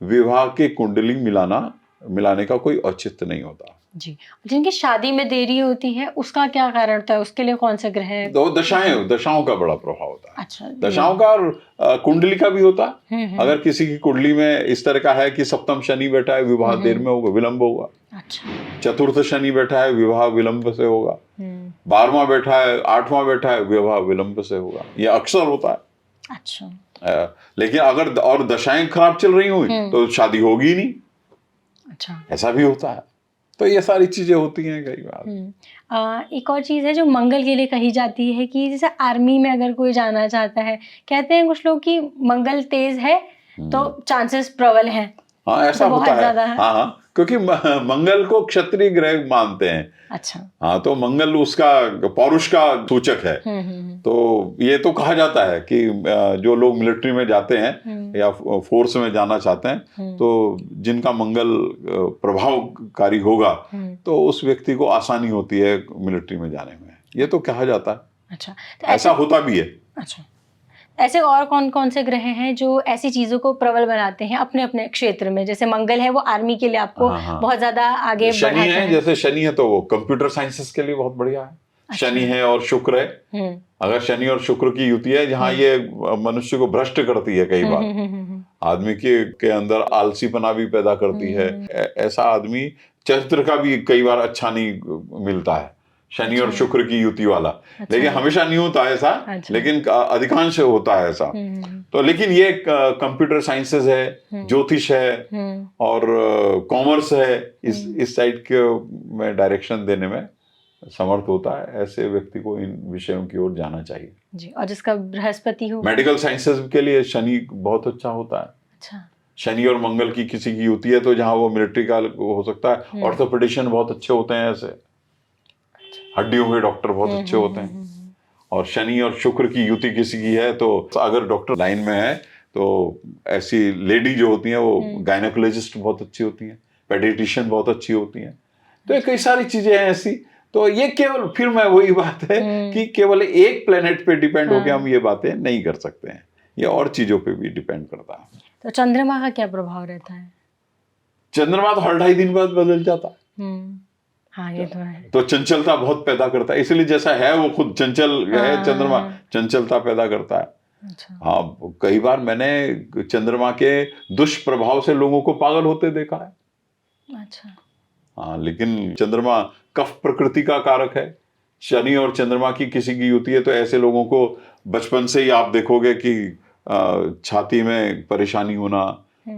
विवाह की कुंडली मिलाने का कोई औचित्य नहीं होता। जी। जिनकी शादी में देरी होती है उसका क्या कारण होता है? उसके लिए कौन से ग्रह है? तो दशाओं का बड़ा प्रभाव होता है। अच्छा। दशाओं का और कुंडली का भी होता है। अगर किसी की कुंडली में इस तरह का है कि सप्तम शनि बैठा है, विवाह देर में होगा, विलंब होगा। अच्छा। चतुर्थ शनि बैठा है, विवाह विलंब से होगा। 12वां बैठा है, 8वां बैठा है, विवाह विलंब से होगा। यह अक्सर होता है। अच्छा। लेकिन अगर और दशाएं खराब चल रही हुई तो शादी होगी नहीं। अच्छा। ऐसा भी होता है। तो ये सारी चीजें होती हैं कई बार। एक और चीज़ है जो मंगल के लिए कही जाती है कि जैसे आर्मी में अगर कोई जाना चाहता है, कहते हैं कुछ लोग कि मंगल तेज है तो चांसेस प्रबल हैं। हाँ, ऐसा होता है। हाँ, क्योंकि मंगल को क्षत्रिय ग्रह मानते हैं। अच्छा। हाँ, तो मंगल उसका पौरुष का सूचक है। तो ये तो कहा जाता है कि जो लोग मिलिट्री में जाते हैं या फोर्स में जाना चाहते हैं, तो जिनका मंगल प्रभावकारी होगा, तो उस व्यक्ति को आसानी होती है मिलिट्री में जाने में। ये तो कहा जाता है। अच्छा। तो ऐसा होता भी है। अच्छा। ऐसे और कौन कौन से ग्रह हैं जो ऐसी चीजों को प्रबल बनाते हैं अपने अपने क्षेत्र में? जैसे मंगल है, वो आर्मी के लिए आपको बहुत ज्यादा आगे शनि है, जैसे शनि है तो वो कंप्यूटर साइंसेस के लिए बहुत बढ़िया है। अच्छा। शनि है और शुक्र है। अगर शनि और शुक्र की युति है, जहाँ ये मनुष्य को भ्रष्ट करती है, कई बार आदमी के अंदर आलसीपना भी पैदा करती है। ऐसा आदमी चरित्र का भी कई बार अच्छा नहीं मिलता है, शनि और शुक्र की युति वाला। लेकिन हमेशा नहीं होता ऐसा। लेकिन अधिकांश होता है ऐसा। तो लेकिन ये कंप्यूटर साइंसेस है, ज्योतिष है और कॉमर्स है, इस साइड के में डायरेक्शन देने में समर्थ होता है। ऐसे व्यक्ति को इन विषयों की ओर जाना चाहिए जी। और जिसका बृहस्पति हो, मेडिकल साइंसेस के लिए शनि बहुत अच्छा होता है। अच्छा। शनि और मंगल की किसी की युति है तो जहाँ वो मिलिट्री का हो सकता है। ऑर्थोपेडिशियन बहुत अच्छे होते हैं, ऐसे हड्डियों के डॉक्टर बहुत अच्छे होते हैं। और शनि और शुक्र की युति किसी की है तो अगर डॉक्टर लाइन में है तो ऐसी लेडी जो होती हैं वो गायनेकोलॉजिस्ट बहुत अच्छी होती हैं, पेडियाट्रिशियन बहुत अच्छी होती हैं। तो ये कई सारी चीजें हैं ऐसी। तो ये केवल, फिर मैं वही बात है कि केवल एक प्लेनेट पे डिपेंड होकर हम ये बातें नहीं कर सकते हैं, ये और चीजों पे भी डिपेंड करता है। तो चंद्रमा का क्या प्रभाव रहता है? चंद्रमा तो हर 2.5 दिन बाद बदल जाता है। हाँ, ये तो है। तो चंचलता बहुत पैदा करता है, इसलिए जैसा है वो खुद चंचल है। चंद्रमा चंचलता पैदा करता है। अच्छा। हाँ, कई बार मैंने चंद्रमा के दुष्प्रभाव से लोगों को पागल होते देखा है। अच्छा। हाँ, लेकिन चंद्रमा कफ प्रकृति का कारक है। शनि और चंद्रमा की किसी की युति है तो ऐसे लोगों को बचपन से ही आप देखोगे कि छाती में परेशानी होना,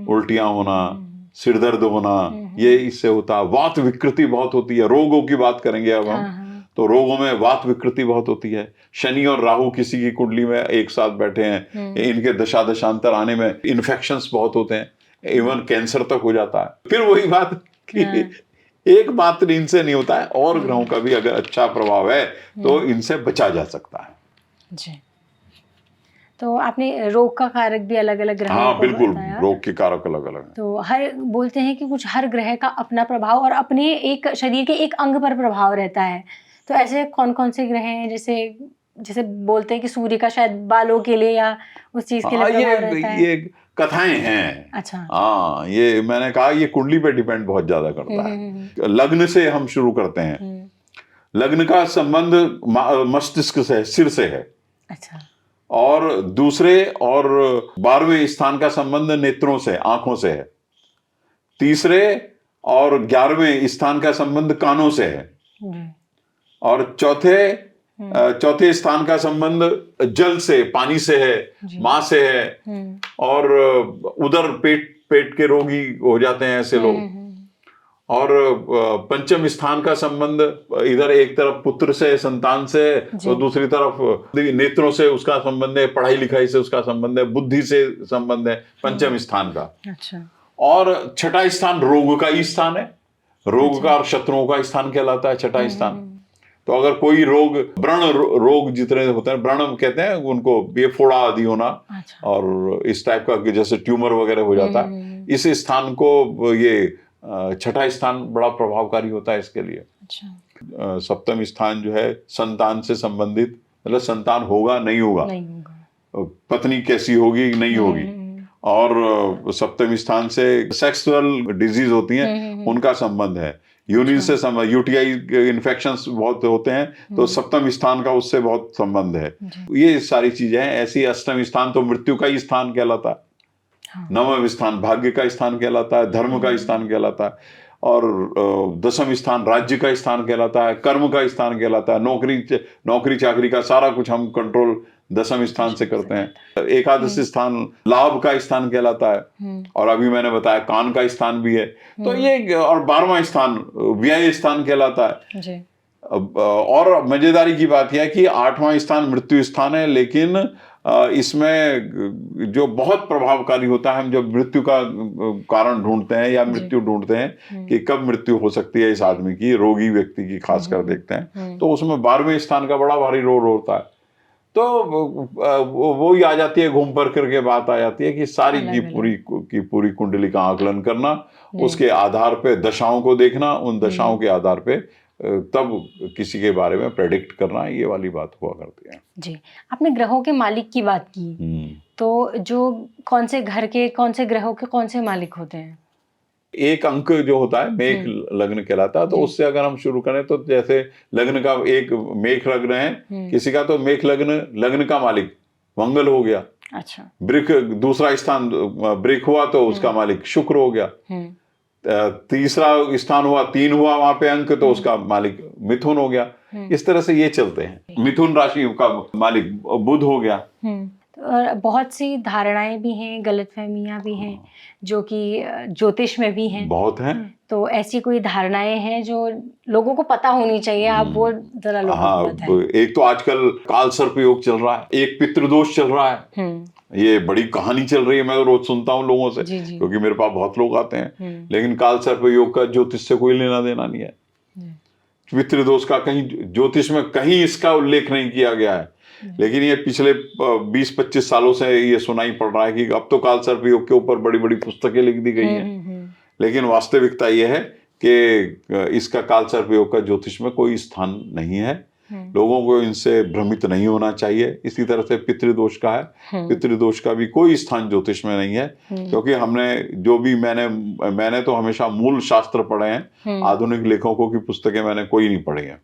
उल्टियां होना, सिर दर्द होना, ये इससे होता है। वात विकृति बहुत होती है। रोगों की बात करेंगे अब हम, तो रोगों में वात विकृति बहुत होती है। शनि और राहु किसी की कुंडली में एक साथ बैठे हैं, इनके दशा दशांतर आने में इन्फेक्शंस बहुत होते हैं, इवन कैंसर तक हो जाता है। फिर वही बात कि एक मात्र इनसे नहीं होता है, और ग्रहों का भी अगर अच्छा प्रभाव है तो इनसे बचा जा सकता है जी। तो आपने रोग का कारक भी अलग अलग ग्रहों हाँ को बिल्कुल, बताया। रोग के कारक अलग अलग हैं। तो हर बोलते हैं कि कुछ हर ग्रह का अपना प्रभाव और अपने एक शरीर के एक अंग पर प्रभाव रहता है। तो ऐसे कौन कौन से ग्रह हैं, जैसे बोलते हैं कि सूर्य का शायद बालों के लिए या उस चीज के लिए प्रभाव रहता है। ये कथाएं हैं। अच्छा। हाँ, ये मैंने कहा ये कुंडली पे डिपेंड बहुत ज्यादा करता है। लग्न से हम शुरू करते हैं। लग्न का संबंध मस्तिष्क से, सिर से है। अच्छा। और दूसरे और 12वें स्थान का संबंध नेत्रों से, आंखों से है। तीसरे और 11वें स्थान का संबंध कानों से है। और चौथे स्थान का संबंध जल से, पानी से है, मां से है। और उधर पेट के रोगी हो जाते हैं ऐसे लोग। और पंचम स्थान का संबंध इधर एक तरफ पुत्र से, संतान से, तो दूसरी तरफ नेत्रों से उसका संबंध है, पढ़ाई लिखाई से उसका संबंध है, बुद्धि से संबंध है पंचम स्थान का। अच्छा। और छठा स्थान रोग का ही स्थान है। रोग का और शत्रुओं का स्थान कहलाता है छठा स्थान। तो अगर कोई रोग, व्रण रोग जितने होते हैं, व्रण कहते हैं उनको, ये फोड़ा आदि होना। अच्छा। और इस टाइप का जैसे ट्यूमर वगैरह हो जाता है, इस स्थान को ये छठा स्थान बड़ा प्रभावकारी होता है इसके लिए। अच्छा। सप्तम स्थान जो है संतान से संबंधित, मतलब संतान होगा नहीं होगा, पत्नी कैसी होगी नहीं होगी। और सप्तम स्थान से सेक्सुअल डिजीज होती हैं, उनका संबंध है। यूरिन से संबंध, यूटीआई इन्फेक्शंस बहुत होते हैं, तो सप्तम स्थान का उससे बहुत संबंध है। ये सारी चीजें हैं। ऐसी अष्टम स्थान तो मृत्यु का ही स्थान कहलाता है। नवम स्थान भाग्य का स्थान कहलाता है, धर्म का स्थान कहलाता है। और दसम स्थान राज्य का स्थान कहलाता है, कर्म का स्थान कहलाता है। नौकरी चाकरी का सारा कुछ हम कंट्रोल दसम स्थान से करते हैं। एकादश स्थान लाभ का स्थान कहलाता है। और अभी मैंने बताया कान का स्थान भी है। तो ये, और 12वां स्थान व्यय स्थान कहलाता है जी। और मजेदारी की बात यह है कि 8वां स्थान मृत्यु स्थान है, लेकिन इसमें जो बहुत प्रभावकारी होता है, हम जब मृत्यु का कारण ढूंढते हैं या मृत्यु ढूंढते हैं कि कब मृत्यु हो सकती है इस आदमी की, रोगी व्यक्ति की खासकर देखते हैं, तो उसमें 12वें स्थान का बड़ा भारी रोल होता है। तो वो ही आ जाती है, घूम पर करके बात आ जाती है कि सारी की पूरी कुंडली का आकलन करना, उसके आधार पे दशाओं को देखना, उन दशाओं के आधार पे तब किसी के बारे में प्रेडिक्ट करना, ये वाली बात हुआ करती है जी। आपने ग्रहों के मालिक की बात की, तो जो कौन से घर के, कौन से ग्रहों के कौन से मालिक होते हैं? एक अंक जो होता है मेष लग्न कहलाता है। तो उससे अगर हम शुरू करें तो जैसे लग्न का एक मेष लग्न है किसी का, तो मेष लग्न का मालिक मंगल हो गया। अच्छा। वृक दूसरा स्थान वृक हुआ तो उसका मालिक शुक्र हो गया। तीसरा स्थान हुआ, 3 हुआ वहां पे अंक, तो उसका मालिक मिथुन हो गया। इस तरह से ये चलते हैं। मिथुन राशि का मालिक बुध हो गया। और बहुत सी धारणाएं भी हैं, गलतफहमियां भी हैं, जो कि ज्योतिष में भी हैं, बहुत हैं। तो ऐसी कोई धारणाएं हैं जो लोगों को पता होनी चाहिए, आप वो जरा लोगों को बताएं। एक तो आजकल काल सर्प योग चल रहा है, एक पितृदोष चल रहा है। ये बड़ी कहानी चल रही है, मैं रोज सुनता हूँ लोगों से, क्योंकि मेरे पास बहुत लोग आते हैं। लेकिन काल सर्प योग का ज्योतिष से कोई लेना देना नहीं है। पितृदोष का कहीं ज्योतिष में कहीं इसका उल्लेख नहीं किया गया है। लेकिन ये पिछले 20-25 सालों से ये सुनाई पड़ रहा है कि अब तो काल सर्प योग के ऊपर बड़ी बड़ी पुस्तकें लिख दी गई हैं। लेकिन वास्तविकता ये है कि इसका काल सर्प योग का ज्योतिष में कोई स्थान नहीं है। लोगों को इनसे भ्रमित नहीं होना चाहिए। इसी तरह से पितृदोष का है, पितृदोष का भी कोई स्थान ज्योतिष में नहीं है, क्योंकि हमने जो भी मैंने तो हमेशा मूल शास्त्र पढ़े हैं। आधुनिक लेखकों की पुस्तकें मैंने कोई नहीं पढ़ी है।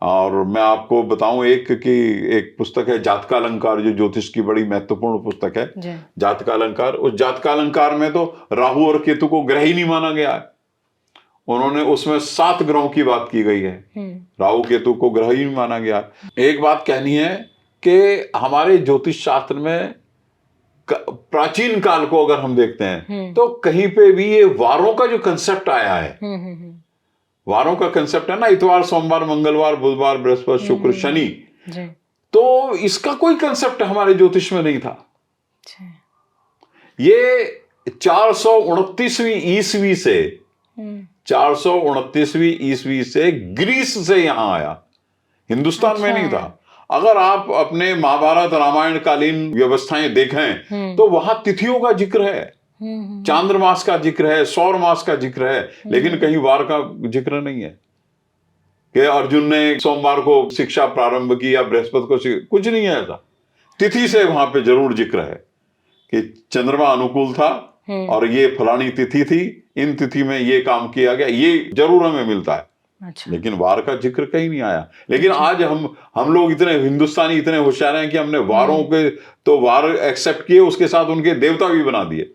और मैं आपको बताऊं एक पुस्तक है जातकालंकार, जो ज्योतिष की बड़ी महत्वपूर्ण पुस्तक है, जातकालंकार। उस जातकालंकार में तो राहु और केतु को ग्रह ही नहीं माना गया है। उन्होंने उसमें 7 ग्रहों की बात की गई है, राहु केतु को ग्रह ही नहीं माना गया। एक बात कहनी है कि हमारे ज्योतिष शास्त्र में प्राचीन काल को अगर हम देखते हैं तो कहीं पे भी ये वारों का जो कंसेप्ट आया है, वारों का कंसेप्ट है ना, इतवार, सोमवार, मंगलवार, बुधवार, बृहस्पति, शुक्र, शनि, तो इसका कोई कंसेप्ट हमारे ज्योतिष में नहीं था। ये 429वीं ईस्वी से 429वीं ईस्वी से ग्रीस से यहां आया, हिंदुस्तान में नहीं था। अगर आप अपने महाभारत रामायण कालीन व्यवस्थाएं देखें तो वहां तिथियों का जिक्र है, चांद्रमास का जिक्र है, सौर मास का जिक्र है, लेकिन कहीं वार का जिक्र नहीं है कि अर्जुन ने सोमवार को शिक्षा प्रारंभ की या बृहस्पति को, कुछ नहीं है ऐसा। तिथि से वहां पे जरूर जिक्र है कि चंद्रमा अनुकूल था और ये फलानी तिथि थी, इन तिथि में ये काम किया गया, ये जरूर हमें मिलता है। अच्छा। लेकिन वार का जिक्र कहीं नहीं आया। लेकिन आज हम लोग इतने हिंदुस्तानी इतने होशियार हैं कि हमने वारों के तो वार एक्सेप्ट किए, उसके साथ उनके देवता भी बना दिए।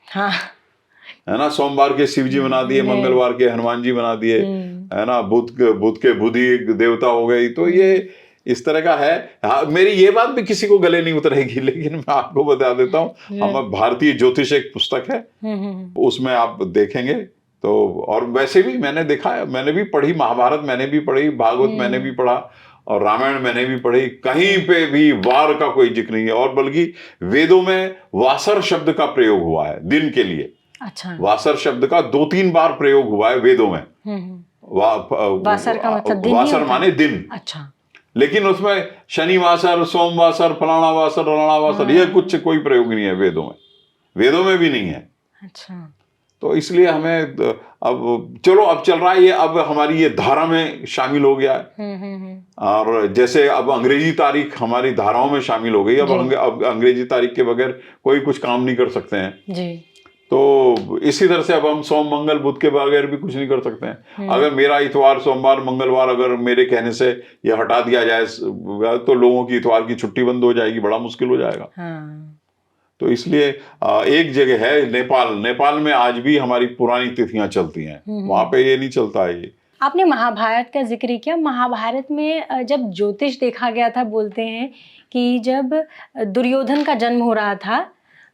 हाँ। है ना, सोमवार के शिव जी बना दिए, मंगलवार के हनुमान जी बना दिए, है ना, बुध के बुद्धि देवता हो गई। तो ये इस तरह का है। हाँ, मेरी ये बात भी किसी को गले नहीं उतरेगी, लेकिन मैं आपको बता देता हूँ, हम भारतीय ज्योतिष एक पुस्तक है, उसमें आप देखेंगे तो, और वैसे भी मैंने देखा है, मैंने भी पढ़ी, महाभारत मैंने भी पढ़ी, भागवत मैंने भी पढ़ा और रामायण मैंने भी पढ़ी, कहीं पे भी वार का कोई जिक्र नहीं है। और बल्कि वेदों में वासर शब्द का प्रयोग हुआ है दिन के लिए। अच्छा। वासर शब्द का 2-3 बार प्रयोग हुआ है वेदों में। वासर का मतलब दिन, वासर माने दिन। अच्छा। लेकिन उसमें शनि वासर, सोम वासर, फलाना वासर, रलाना वासर, ये कुछ कोई प्रयोग नहीं है वेदों में, वेदों में भी नहीं है। अच्छा। तो इसलिए हमें अब चलो, अब चल रहा है ये, अब हमारी ये धारा में शामिल हो गया है। और जैसे अब अंग्रेजी तारीख हमारी धाराओं में शामिल हो गई, अब अंग्रेजी तारीख के बगैर कोई कुछ काम नहीं कर सकते हैं जी। तो इसी तरह से अब हम सोम मंगल बुध के बगैर भी कुछ नहीं कर सकते हैं। अगर मेरा इतवार, सोमवार, मंगलवार अगर मेरे कहने से ये हटा दिया जाए तो लोगों की इतवार की छुट्टी बंद हो जाएगी, बड़ा मुश्किल हो जाएगा। हाँ। तो इसलिए एक जगह है नेपाल में आज भी हमारी पुरानी तिथियां चलती हैं, वहां पे ये नहीं चलता है। ये आपने महाभारत का जिक्र किया। महाभारत में जब ज्योतिष देखा गया था, बोलते हैं कि जब दुर्योधन का जन्म हो रहा था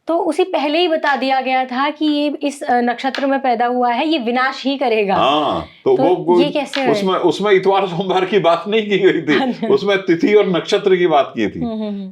तो उसी पहले ही बता दिया गया था कि ये इस नक्षत्र में पैदा हुआ है, ये विनाश ही करेगा। हाँ, तो वो ये कैसे उसमें इतवार सोमवार की बात नहीं की गई थी, उसमें तिथि और नक्षत्र की बात की थी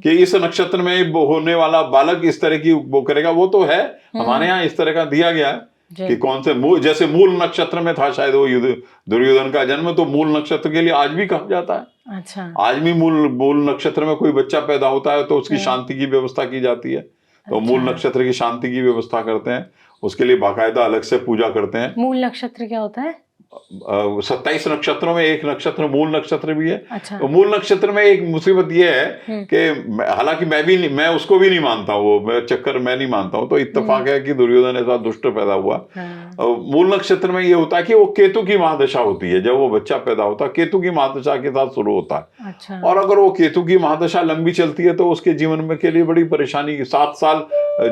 कि इस नक्षत्र में होने वाला बालक इस तरह की वो करेगा। वो तो है, हमारे यहाँ इस तरह का दिया गया कि कौन से जैसे मूल नक्षत्र में था शायद वो दुर्योधन का जन्म, तो मूल नक्षत्र के लिए आज भी कहा जाता है। अच्छा। आज भी मूल नक्षत्र में कोई बच्चा पैदा होता है तो उसकी शांति की व्यवस्था की जाती है। तो मूल नक्षत्र की शांति की व्यवस्था करते हैं, उसके लिए बाकायदा अलग से पूजा करते हैं। मूल नक्षत्र क्या होता है? 27 नक्षत्रों में एक नक्षत्र मूल नक्षत्र भी है। अच्छा। तो मूल नक्षत्र में एक मुसीबत ये है कि हालांकि मैं उसको भी नहीं मानता हूँ, मैं नहीं मानता हूँ, तो इत्तेफाक है कि दुर्योधन ऐसा दुष्ट पैदा हुआ। हाँ। मूल नक्षत्र में ये होता है कि वो केतु की महादशा होती है, जब वो बच्चा पैदा होता है केतु की महादशा के साथ शुरू होता है। अच्छा। और अगर वो केतु की महादशा लंबी चलती है तो उसके जीवन में के लिए बड़ी परेशानी, 7 साल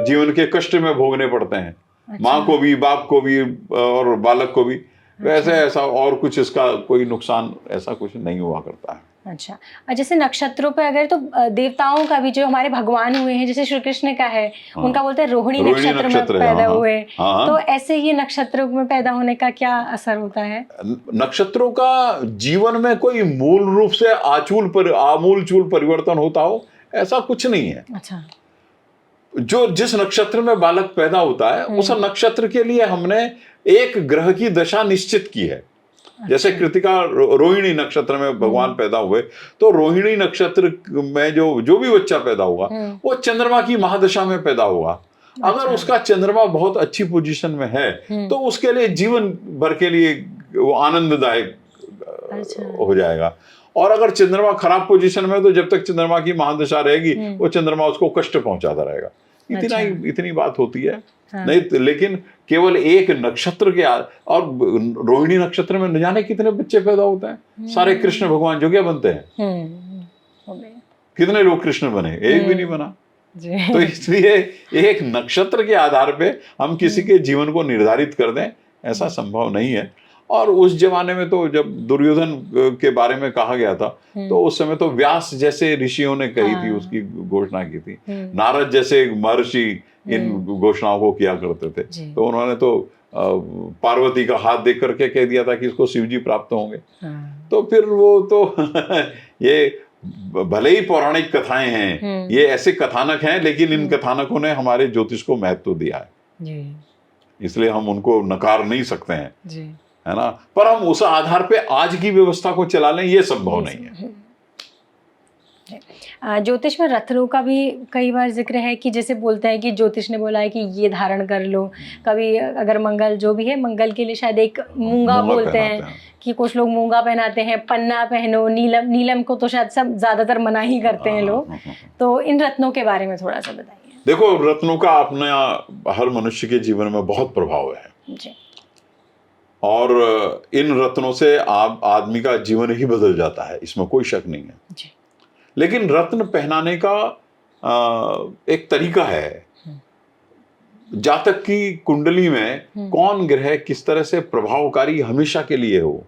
जीवन के कष्ट में भोगने पड़ते हैं। अच्छा। माँ को भी, बाप को भी और बालक को भी। वैसे ऐसा और कुछ इसका कोई नुकसान ऐसा कुछ नहीं हुआ करता है। अच्छा। जैसे नक्षत्रों पे अगर तो देवताओं का भी जो हमारे भगवान हुए हैं, जैसे श्री कृष्ण का है, हाँ। उनका बोलते हैं रोहिणी नक्षत्र में पैदा हुए। हाँ। तो ऐसे ये नक्षत्रों में पैदा होने का क्या असर होता है? नक्षत्रों का जीवन में कोई मूल रूप से आमूल-चूल परिवर्तन होता हो ऐसा कुछ नहीं है। अच्छा। जो जिस नक्षत्र में बालक पैदा होता है उस नक्षत्र के लिए हमने एक ग्रह की दशा निश्चित की है। अच्छा। जैसे कृतिका रोहिणी नक्षत्र में भगवान पैदा हुए, तो रोहिणी नक्षत्र में जो भी बच्चा पैदा हुआ वो चंद्रमा की महादशा में पैदा हुआ। अच्छा। अगर उसका चंद्रमा बहुत अच्छी पोजीशन में है तो उसके लिए जीवन भर के लिए वो आनंददायक हो जाएगा। और अगर चंद्रमा खराब पोजीशन में, तो जब तक चंद्रमा की महादशा रहेगी वो चंद्रमा उसको कष्ट पहुंचाता रहेगा। इतनी बात होती है। नहीं तो, लेकिन केवल एक नक्षत्र के और रोहिणी नक्षत्र में न जाने कितने बच्चे पैदा होते हैं, सारे कृष्ण भगवान जो क्या बनते हैं। कितने लोग कृष्ण बने, एक भी नहीं बना। तो इसलिए एक नक्षत्र के आधार पे हम किसी के जीवन को निर्धारित कर दें, ऐसा संभव नहीं है। और उस जमाने में तो जब दुर्योधन के बारे में कहा गया था, तो उस समय तो व्यास जैसे ऋषियों ने कही थी, उसकी घोषणा की थी। नारद जैसे महर्षि इन घोषणाओं को किया करते थे। तो उन्होंने तो पार्वती का हाथ देख करके कह दिया था कि इसको शिव जी प्राप्त होंगे। तो फिर वो तो ये भले ही पौराणिक कथाएं हैं, ये ऐसे कथानक हैं, लेकिन इन कथानकों ने हमारे ज्योतिष को महत्व दिया है, इसलिए हम उनको नकार नहीं सकते हैं, है ना। पर हम उस आधार पे आज की व्यवस्था को चला लें, ये संभव नहीं है। ज्योतिष में रत्नों का भी कई बार जिक्र है कि जैसे बोलते हैं कि ज्योतिष ने बोला है कि ये धारण कर लो। कभी अगर मंगल जो भी है, मंगल के लिए शायद एक मूंगा बोलते हैं कि कुछ लोग मूंगा पहनाते हैं, पन्ना पहनो, नीलम को तो शायद सब ज्यादातर मना ही करते हैं लोग। तो इन रत्नों के बारे में थोड़ा सा बताइए। देखो, रत्नों का अपना हर मनुष्य के जीवन में बहुत प्रभाव है जी। और इन रत्नों से आदमी का जीवन ही बदल जाता है, इसमें कोई शक नहीं है जी। लेकिन रत्न पहनाने का एक तरीका है। जातक की कुंडली में कौन ग्रह किस तरह से प्रभावकारी हमेशा के लिए हो,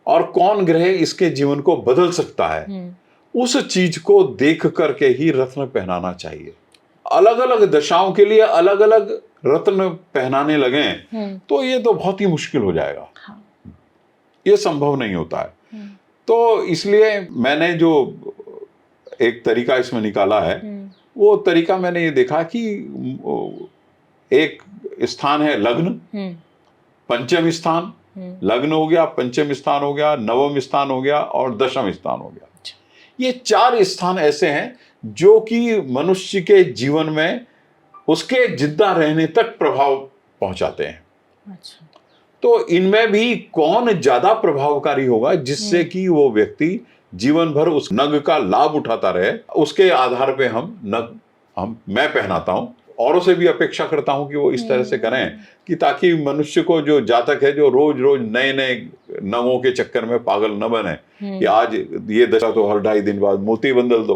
और कौन ग्रह इसके जीवन को बदल सकता है, उस चीज को देख करके ही रत्न पहनाना चाहिए। अलग अलग दशाओं के लिए अलग अलग रत्न पहनाने लगे तो ये तो बहुत ही मुश्किल हो जाएगा, ये संभव नहीं होता है। तो इसलिए मैंने जो एक तरीका इसमें निकाला है, वो तरीका मैंने ये देखा कि एक स्थान है लग्न, पंचम स्थान, लग्न हो गया, पंचम स्थान हो गया, नवम स्थान हो गया और दशम स्थान हो गया। ये 4 स्थान ऐसे हैं जो कि मनुष्य के जीवन में उसके जिंदा रहने तक प्रभाव पहुंचाते हैं। अच्छा। तो इनमें भी कौन ज्यादा प्रभावकारी होगा जिससे कि वो व्यक्ति जीवन भर उस नग का लाभ उठाता रहे, उसके आधार पे मैं पहनाता हूं। औरों से भी अपेक्षा करता हूं कि वो इस तरह से करें कि ताकि मनुष्य को, जो जातक है, जो रोज रोज नए नए नगों के चक्कर में पागल न बने कि आज ये दशा तो हर 2.5 दिन बाद मोती बदल दो।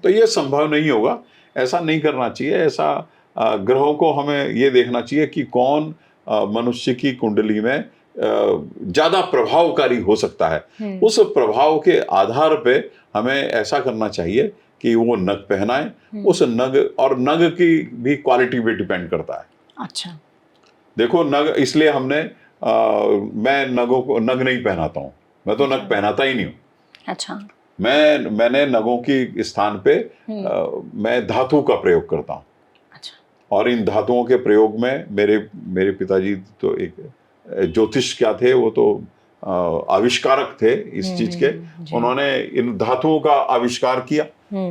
तो ये संभव नहीं होगा, ऐसा नहीं करना चाहिए। ऐसा ग्रहों को हमें ये देखना चाहिए कि कौन मनुष्य की कुंडली में ज्यादा प्रभावकारी हो सकता है। उस प्रभाव के आधार पे हमें ऐसा करना चाहिए कि वो नग पहनाए। उस नग, और नग की भी क्वालिटी पे डिपेंड करता है। अच्छा। देखो, नग इसलिए मैं नगों को नग नहीं पहनाता हूँ, मैं तो नग पहनाता ही नहीं हूँ। अच्छा। मैंने नगों की स्थान पे मैं धातु का प्रयोग करता हूँ। अच्छा। और इन धातुओं के प्रयोग में मेरे पिताजी तो एक ज्योतिष क्या थे, वो तो आविष्कारक थे इस चीज के। उन्होंने इन धातुओं का आविष्कार किया।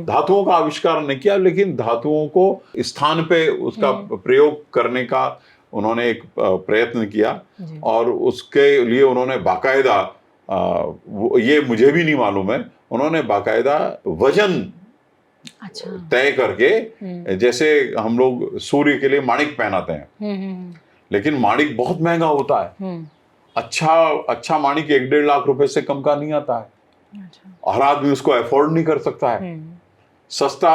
धातुओं का आविष्कार नहीं किया, लेकिन धातुओं को स्थान पे उसका प्रयोग करने का उन्होंने एक प्रयत्न किया। और उसके लिए उन्होंने बाकायदा, ये मुझे भी नहीं मालूम है, उन्होंने बाकायदा वजन तय करके, जैसे हम लोग सूर्य के लिए माणिक पहनाते हैं, लेकिन माणिक बहुत महंगा होता है। अच्छा माणिक 1-1.5 लाख रुपए से कम का नहीं आता है। अच्छा। हर आदमी उसको अफोर्ड नहीं कर सकता है। सस्ता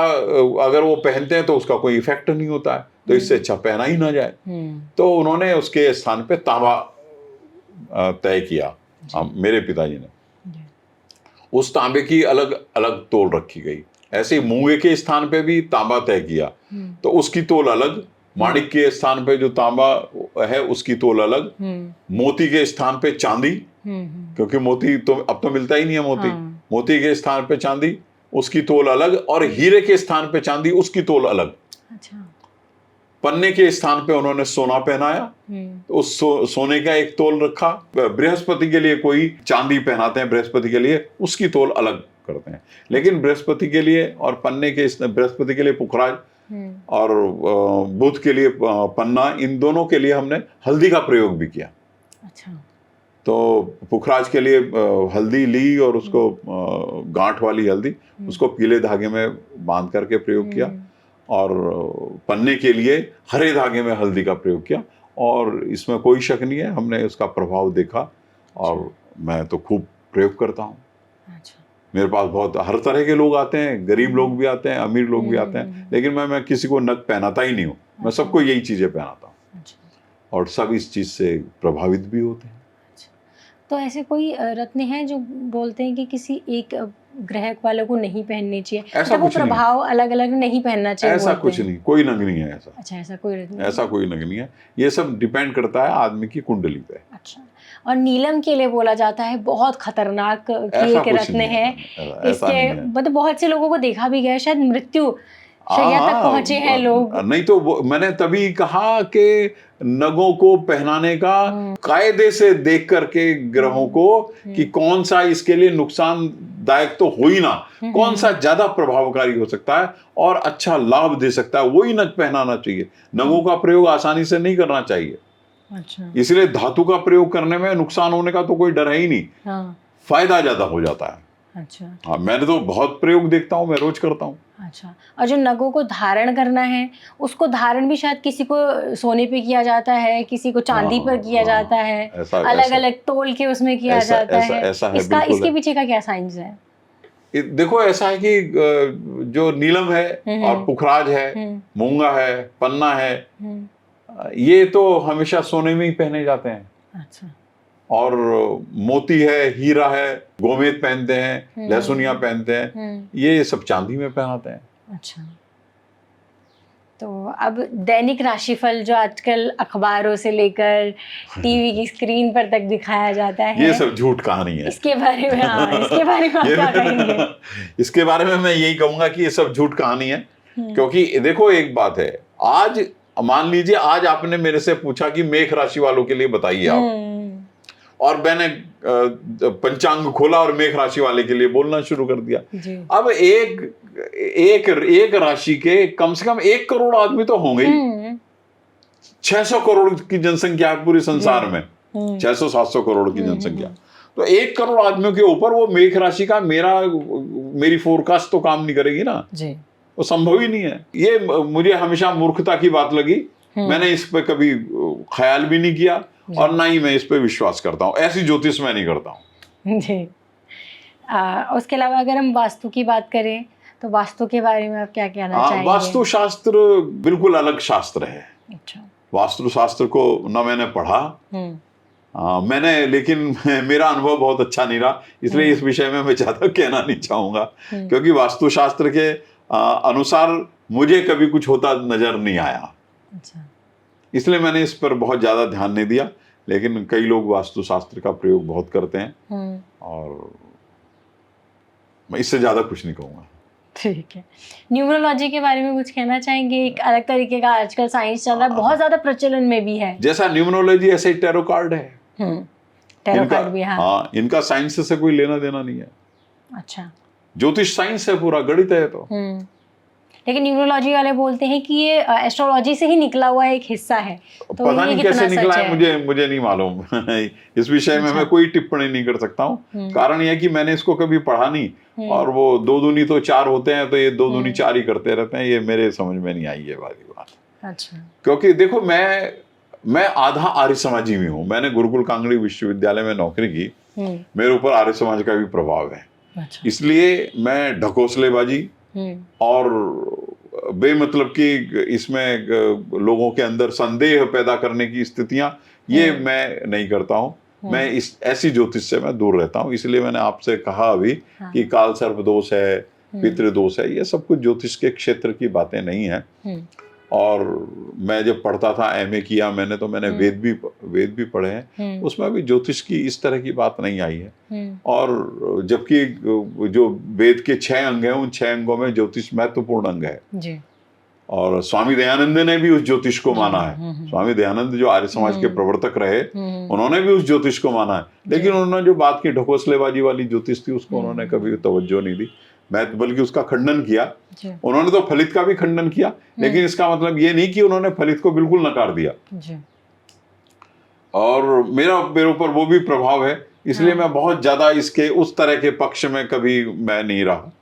अगर वो पहनते हैं तो उसका कोई इफेक्ट नहीं होता है, तो इससे अच्छा पहना ही ना जाए। तो उन्होंने उसके स्थान पे तांबा तय किया, मेरे पिताजी ने। उस तांबे की अलग अलग तोल रखी गई। ऐसे ही मूंगे के स्थान पे भी तांबा तय किया, तो उसकी तोल अलग। माणिक के स्थान पे जो तांबा है उसकी तोल अलग। मोती के स्थान पे चांदी, क्योंकि मोती तो अब तो मिलता ही नहीं है। मोती के स्थान पे चांदी, उसकी तोल अलग। और हीरे के स्थान पे चांदी, उसकी तोल अलग। अच्छा। पन्ने के स्थान पे उन्होंने सोना पहनाया, तो उस सोने का एक तोल रखा। बृहस्पति के लिए कोई चांदी पहनाते हैं, बृहस्पति के लिए उसकी तोल अलग करते हैं। लेकिन बृहस्पति के लिए और पन्ने के, बृहस्पति के लिए पुखराज और बुध के लिए पन्ना, इन दोनों के लिए हमने हल्दी का प्रयोग भी किया। अच्छा। तो पुखराज के लिए हल्दी ली और उसको गांठ वाली हल्दी, उसको पीले धागे में बांध करके प्रयोग किया। और पन्ने के लिए हरे धागे में हल्दी का प्रयोग किया, और इसमें कोई शक नहीं है, हमने उसका प्रभाव देखा और मैं तो खूब प्रयोग करता हूँ। अच्छा। मेरे पास बहुत हर तरह के लोग आते हैं, गरीब लोग भी आते हैं, अमीर लोग भी आते हैं, लेकिन मैं किसी को नग पहनाता ही नहीं हूँ, मैं सबको यही चीजें पहनाता हूँ। अच्छा। और सब इस चीज से प्रभावित भी होते हैं। तो ऐसे कोई रत्न हैं जो बोलते हैं कि किसी एक ग्रह वालों को नहीं पहनने चाहिए, ऐसा मतलब वो कुछ नहीं है। प्रभाव अलग अलग नहीं पहनना चाहिए ऐसा बोलते कुछ हैं? नहीं, कोई नग नहीं है ऐसा। अच्छा, ऐसा कोई रत्न नहीं ऐसा है? कोई नग नहीं है, ये सब डिपेंड करता है आदमी की कुंडली पे। अच्छा। और नीलम के लिए बोला जाता है बहुत खतरनाक की ऐसा एक कुछ रत्न नहीं है, ऐसा इसके नहीं है। मतलब बहुत से लोगों को देखा भी गया है, शायद मृत्यु शैया तक पहुंचे हैं लोग। नहीं तो मैंने तभी कहा कि नगों को पहनाने का कायदे से देख करके ग्रहों को कि कौन सा इसके लिए नुकसानदायक तो हो ही ना, कौन सा ज्यादा प्रभावकारी हो सकता है और अच्छा लाभ दे सकता है, वही नग पहनाना चाहिए। नगों का प्रयोग आसानी से नहीं करना चाहिए। अच्छा। इसलिए धातु का प्रयोग करने में नुकसान होने का तो कोई डर है ही नहीं, हाँ। फायदा ज्यादा हो जाता है। अच्छा। हाँ, मैंने तो बहुत प्रयोग देखता हूँ, मैं रोज करता हूँ। अच्छा। और जो नगों को धारण करना है, उसको धारण भी शायद किसी को सोने पे किया जाता है, किसी को चांदी पर किया जाता है, अलग अलग तोल के उसमें किया जाता है। ऐसा है, इसका बिल्कुल इसके है। पीछे का क्या साइंस है? देखो ऐसा है कि जो नीलम है और पुखराज है, मूंगा है, पन्ना है, ये तो हमेशा सोने में ही पहने जाते हैं। अच्छा। और मोती है, हीरा है, गोमेद पहनते हैं, लहसुनिया पहनते हैं, ये सब चांदी में पहनाते हैं। अच्छा। तो अब दैनिक राशिफल जो आजकल अखबारों से लेकर टीवी की स्क्रीन पर तक दिखाया जाता है, ये सब झूठ कहानी है। इसके बारे में इसके बारे में आप क्या कहेंगे? इसके बारे में मैं यही कहूंगा कि ये सब झूठ कहानी है, क्योंकि देखो एक बात है, आज मान लीजिए आज आपने मेरे से पूछा कि मेष राशि वालों के लिए बताइए आप, और मैंने पंचांग खोला और मेष राशि वाले के लिए बोलना शुरू कर दिया। अब एक राशि के कम से कम 1 करोड़ आदमी तो होंगे ही। 600 करोड़ की जनसंख्या है पूरे संसार में, 600-700 करोड़ की जनसंख्या, तो 1 करोड़ आदमियों के ऊपर वो मेष राशि का मेरी फोरकास्ट तो काम नहीं करेगी ना जी। वो संभव ही नहीं है। ये मुझे हमेशा मूर्खता की बात लगी, मैंने इस पे कभी ख्याल भी नहीं किया और ना ही मैं इस पे विश्वास करता हूँ, ऐसी ज्योतिष मैं नहीं करता हूँ जी। उसके अलावा अगर हम वास्तु की बात करें तो वास्तु के बारे में आप क्या कहना चाहेंगे? वास्तु शास्त्र बिल्कुल अलग शास्त्र है। अच्छा। वास्तु शास्त्र को ना मैंने पढ़ा, मैंने, लेकिन मेरा अनुभव बहुत अच्छा नहीं रहा, इसलिए इस विषय में मैं ज्यादा कहना नहीं चाहूंगा, क्योंकि वास्तु शास्त्र के अनुसार मुझे कभी कुछ होता नजर नहीं आया। अच्छा। इसलिए मैंने इस पर बहुत ज्यादा ध्यान नहीं दिया, लेकिन कई लोग वास्तु शास्त्र का प्रयोग बहुत करते हैं और मैं इससे ज्यादा कुछ नहीं कहूंगा। ठीक है। न्यूमरोलॉजी के बारे में कुछ कहना चाहेंगे? एक अलग तरीके का आजकल साइंस चल रहा है, बहुत ज्यादा प्रचलन में भी है। जैसा न्यूमरोलॉजी ऐसे ही टैरो कार्ड है। टैरो कार्ड भी, हाँ, इनका साइंस से कोई लेना देना नहीं है। अच्छा। ज्योतिष साइंस है, पूरा गणित है तो। लेकिन न्यूमरोलॉजी वाले बोलते हैं कि ये एस्ट्रोलॉजी से ही निकला हुआ एक हिस्सा है, तो पता नहीं कैसे निकला है, मुझे नहीं मालूम। इस विषय में मैं कोई टिप्पणी नहीं कर सकता हूँ। कारण यह कि मैंने इसको कभी पढ़ा नहीं, और वो 2 दूनी तो 4 होते हैं, तो ये 2 दूनी 4 ही करते रहते हैं, ये मेरे समझ में नहीं आई है वाली बात। अच्छा। क्योंकि देखो मैं आधा आर्य समाजी भी हूँ, मैंने गुरुकुल कांगड़ी विश्वविद्यालय में नौकरी की, मेरे ऊपर आर्य समाज का भी प्रभाव है। अच्छा। इसलिए मैं ढकोसलेबाजी और बेमतलब की इसमें लोगों के अंदर संदेह पैदा करने की स्थितियां, ये मैं नहीं करता हूँ। मैं ऐसी ज्योतिष से मैं दूर रहता हूँ, इसलिए मैंने आपसे कहा अभी कि काल सर्प दोष है, पितृ दोष है, ये सब कुछ ज्योतिष के क्षेत्र की बातें नहीं है। और मैं जब पढ़ता था, एमए किया मैंने, तो मैंने वेद भी पढ़े हैं, उसमें भी ज्योतिष की इस तरह की बात नहीं आई है। और जबकि जो वेद के 6 अंग हैं, उन 6 अंगों में ज्योतिष महत्वपूर्ण अंग है जी। और स्वामी दयानंद ने भी उस ज्योतिष को माना है। स्वामी दयानंद जो आर्य समाज के प्रवर्तक रहे, उन्होंने भी उस ज्योतिष को माना है, लेकिन उन्होंने जो बात की ढकोसलेबाजी वाली ज्योतिष थी, उसको उन्होंने कभी तवज्जो नहीं दी, मैं बल्कि उसका खंडन किया। उन्होंने तो फलित का भी खंडन किया, लेकिन इसका मतलब ये नहीं कि उन्होंने फलित को बिल्कुल नकार दिया जी। और मेरे ऊपर वो भी प्रभाव है, इसलिए मैं बहुत ज्यादा इसके उस तरह के पक्ष में कभी मैं नहीं रहा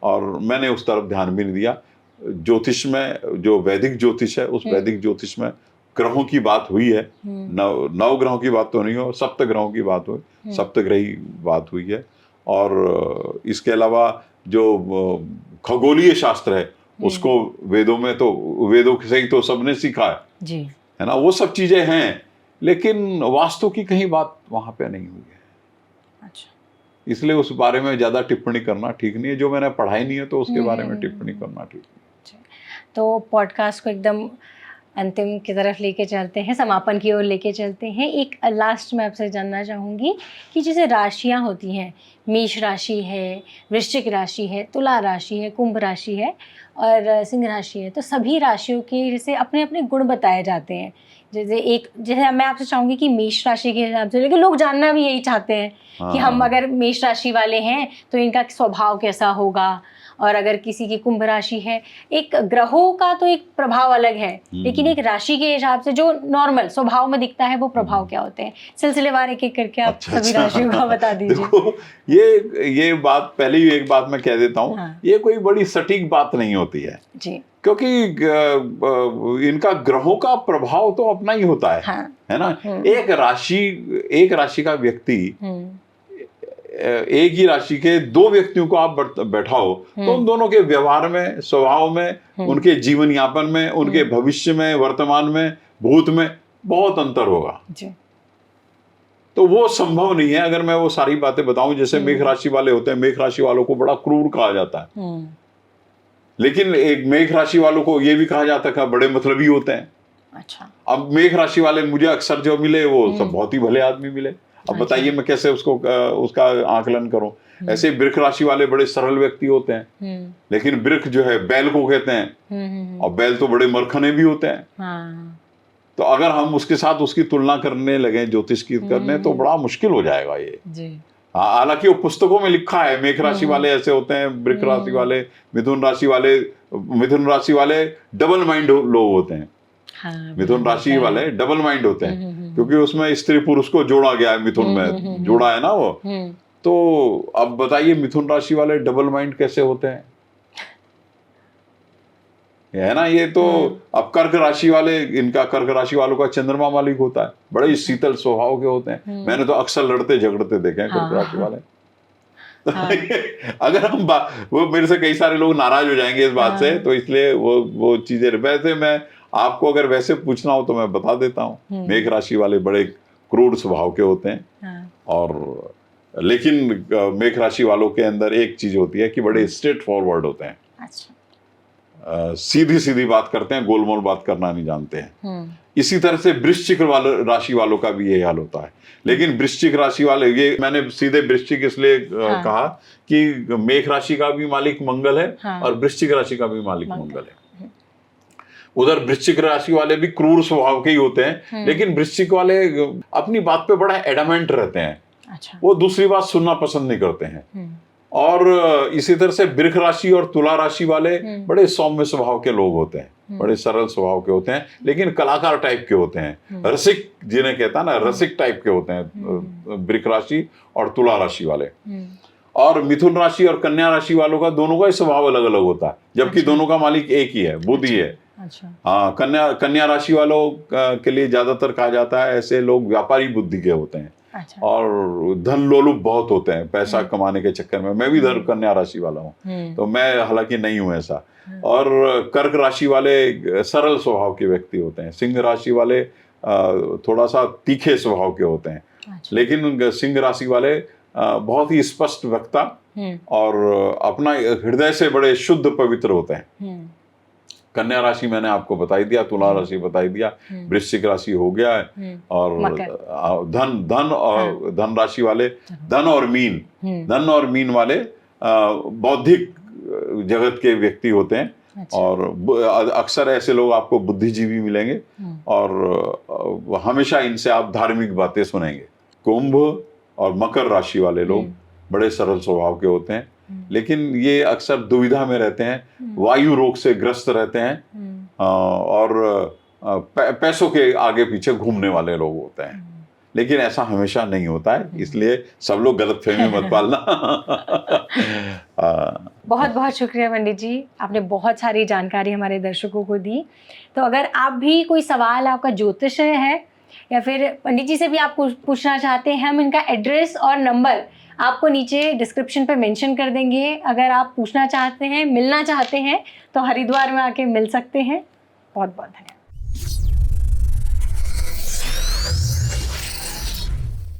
और मैंने उस तरफ ध्यान भी नहीं दिया। ज्योतिष में, जो वैदिक ज्योतिष है, उस वैदिक ज्योतिष में ग्रहों की बात हुई है। नौ ग्रहों की बात तो नहीं हो, सप्त ग्रहों की बात हुई, सप्तग्रही बात हुई है। और इसके अलावा जो खगोलीय शास्त्र है उसको वेदों में तो, वेदों से ही तो सबने सीखा है ना, वो सब चीजें हैं, लेकिन वास्तु की कहीं बात वहां पे नहीं हुई है। अच्छा। इसलिए उस बारे में ज्यादा टिप्पणी करना ठीक नहीं है। जो मैंने पढ़ाई नहीं है तो उसके बारे में टिप्पणी करना ठीक नहीं। तो पॉडकास्ट को एकदम अंतिम की तरफ लेके चलते हैं, समापन की ओर लेके चलते हैं। एक लास्ट में आपसे जानना चाहूँगी कि जैसे राशियाँ होती हैं, मेष राशि है, वृश्चिक राशि है, तुला राशि है, कुंभ राशि है और सिंह राशि है, तो सभी राशियों के जैसे अपने अपने गुण बताए जाते हैं। जैसे मैं आपसे चाहूँगी कि मेष राशि के हिसाब से, लेकिन लोग जानना भी यही चाहते हैं कि हम अगर मेष राशि वाले हैं तो इनका स्वभाव कैसा होगा, और अगर किसी की कुंभ राशि है, एक ग्रहों का तो एक प्रभाव अलग है, लेकिन एक राशि के हिसाब से जो नॉर्मल स्वभाव में दिखता है वो प्रभाव क्या होते हैं। सिलसिलेवार एक एक करके आप सभी राशियों का बता दीजिए। देखो, ये बात पहले ही एक बात मैं कह देता हूँ, ये कोई बड़ी सटीक बात नहीं होती है जी, क्योंकि इनका ग्रहों का प्रभाव तो अपना ही होता है ना। एक राशि का व्यक्ति, एक ही राशि के दो व्यक्तियों को आप बैठाओ तो उन दोनों के व्यवहार में, स्वभाव में, उनके जीवन यापन में, उनके भविष्य में, वर्तमान में, भूत में बहुत अंतर होगा जी। तो वो संभव नहीं है अगर मैं वो सारी बातें बताऊं। जैसे मेष राशि वाले होते हैं, मेष राशि वालों को बड़ा क्रूर कहा जाता है, लेकिन एक मेष राशि वालों को ये भी कहा जाता है कि बड़े मतलबी होते हैं। अच्छा। अब मेष राशि वाले मुझे अक्सर जो मिले वो सब बहुत ही भले आदमी मिले। अब बताइए मैं कैसे उसका आकलन करूं। ऐसे वृक्ष राशि वाले बड़े सरल व्यक्ति होते हैं, लेकिन वृक्ष जो है बैल को कहते हैं, और बैल तो बड़े मरखने भी होते हैं। तो अगर हम उसके साथ उसकी तुलना करने लगे, ज्योतिष की करने, तो बड़ा मुश्किल हो जाएगा ये। हालांकि वो पुस्तकों में लिखा है मेष राशि वाले ऐसे होते हैं, वृक्ष राशि वाले, मिथुन राशि वाले डबल माइंड लोग होते हैं। मिथुन राशि वाले डबल माइंड होते हैं, क्योंकि उसमें स्त्री पुरुष को जोड़ा गया है, मिथुन में जोड़ा है ना वो। तो अब बताइए मिथुन राशि वाले डबल माइंड कैसे होते हैं, है ना। ये तो अब कर्क राशि वाले, इनका कर्क राशि वालों का चंद्रमा मालिक होता है, बड़े शीतल स्वभाव के होते हैं। मैंने तो अक्सर लड़ते झगड़ते देखे हैं कर्क राशि वाले। अगर हम वो मेरे से कई सारे लोग नाराज हो जाएंगे इस बात से, तो इसलिए वो चीजें, वैसे मैं आपको अगर वैसे पूछना हो तो मैं बता देता हूँ, मेष राशि वाले बड़े क्रूर स्वभाव के होते हैं। और लेकिन मेष राशि वालों के अंदर एक चीज होती है कि बड़े स्ट्रेट फॉरवर्ड होते हैं। अच्छा। सीधी सीधी बात करते हैं, गोलमोल बात करना नहीं जानते हैं। इसी तरह से वृश्चिक राशि वालों का भी यही हाल होता है। लेकिन वृश्चिक राशि वाले, ये मैंने सीधे वृश्चिक इसलिए कहा कि मेष राशि का भी मालिक मंगल है और वृश्चिक राशि का भी मालिक मंगल है। उधर वृश्चिक राशि वाले भी क्रूर स्वभाव के ही होते हैं, लेकिन वृश्चिक वाले अपनी बात पे बड़ा एडमेंट रहते हैं। अच्छा। वो दूसरी बात सुनना पसंद नहीं करते हैं। और इसी तरह से वृष राशि और तुला राशि वाले बड़े सौम्य स्वभाव के लोग होते हैं, बड़े सरल स्वभाव के होते हैं, लेकिन कलाकार टाइप के होते हैं, रसिक जिन्हें कहता है ना, रसिक टाइप के होते हैं वृष राशि और तुला राशि वाले। और मिथुन राशि और कन्या राशि वालों का, दोनों का स्वभाव अलग अलग होता है, जबकि दोनों का मालिक एक ही है, बुध ही है। हाँ, कन्या राशि वालों के लिए ज्यादातर कहा जाता है ऐसे लोग व्यापारी बुद्धि के होते हैं। अच्छा। और धन लोलुप बहुत होते हैं, पैसा कमाने के चक्कर में। मैं भी कन्या राशि वाला हूँ, तो मैं हालांकि नहीं हूँ ऐसा। और कर्क राशि वाले सरल स्वभाव के व्यक्ति होते हैं। सिंह राशि वाले थोड़ा सा तीखे स्वभाव के होते हैं। अच्छा। लेकिन सिंह राशि वाले बहुत ही स्पष्ट वक्ता और अपना हृदय से बड़े शुद्ध पवित्र होते हैं। कन्या राशि मैंने आपको बताई दिया, तुला राशि बताई दिया, वृश्चिक राशि हो गया है। और धन राशि वाले, धन और मीन वाले बौद्धिक जगत के व्यक्ति होते हैं। अच्छा। और अक्सर ऐसे लोग आपको बुद्धिजीवी मिलेंगे और हमेशा इनसे आप धार्मिक बातें सुनेंगे। कुंभ और मकर राशि वाले लोग बड़े सरल स्वभाव के होते हैं, लेकिन ये अक्सर दुविधा में रहते हैं, वायु रोग से ग्रस्त रहते हैं और पैसों के आगे पीछे घूमने वाले लोग होते हैं। लेकिन ऐसा हमेशा नहीं होता है, इसलिए सब लोग गलतफहमी मत पालना। बहुत बहुत शुक्रिया पंडित जी, आपने बहुत सारी जानकारी हमारे दर्शकों को दी। तो अगर आप भी कोई सवाल आपका ज्योतिष है या फिर पंडित जी से भी आप पूछना चाहते हैं, हम इनका एड्रेस और नंबर आपको नीचे डिस्क्रिप्शन पे मेंशन कर देंगे। अगर आप पूछना चाहते हैं, मिलना चाहते हैं तो हरिद्वार में आके मिल सकते हैं। बहुत बहुत धन्यवाद।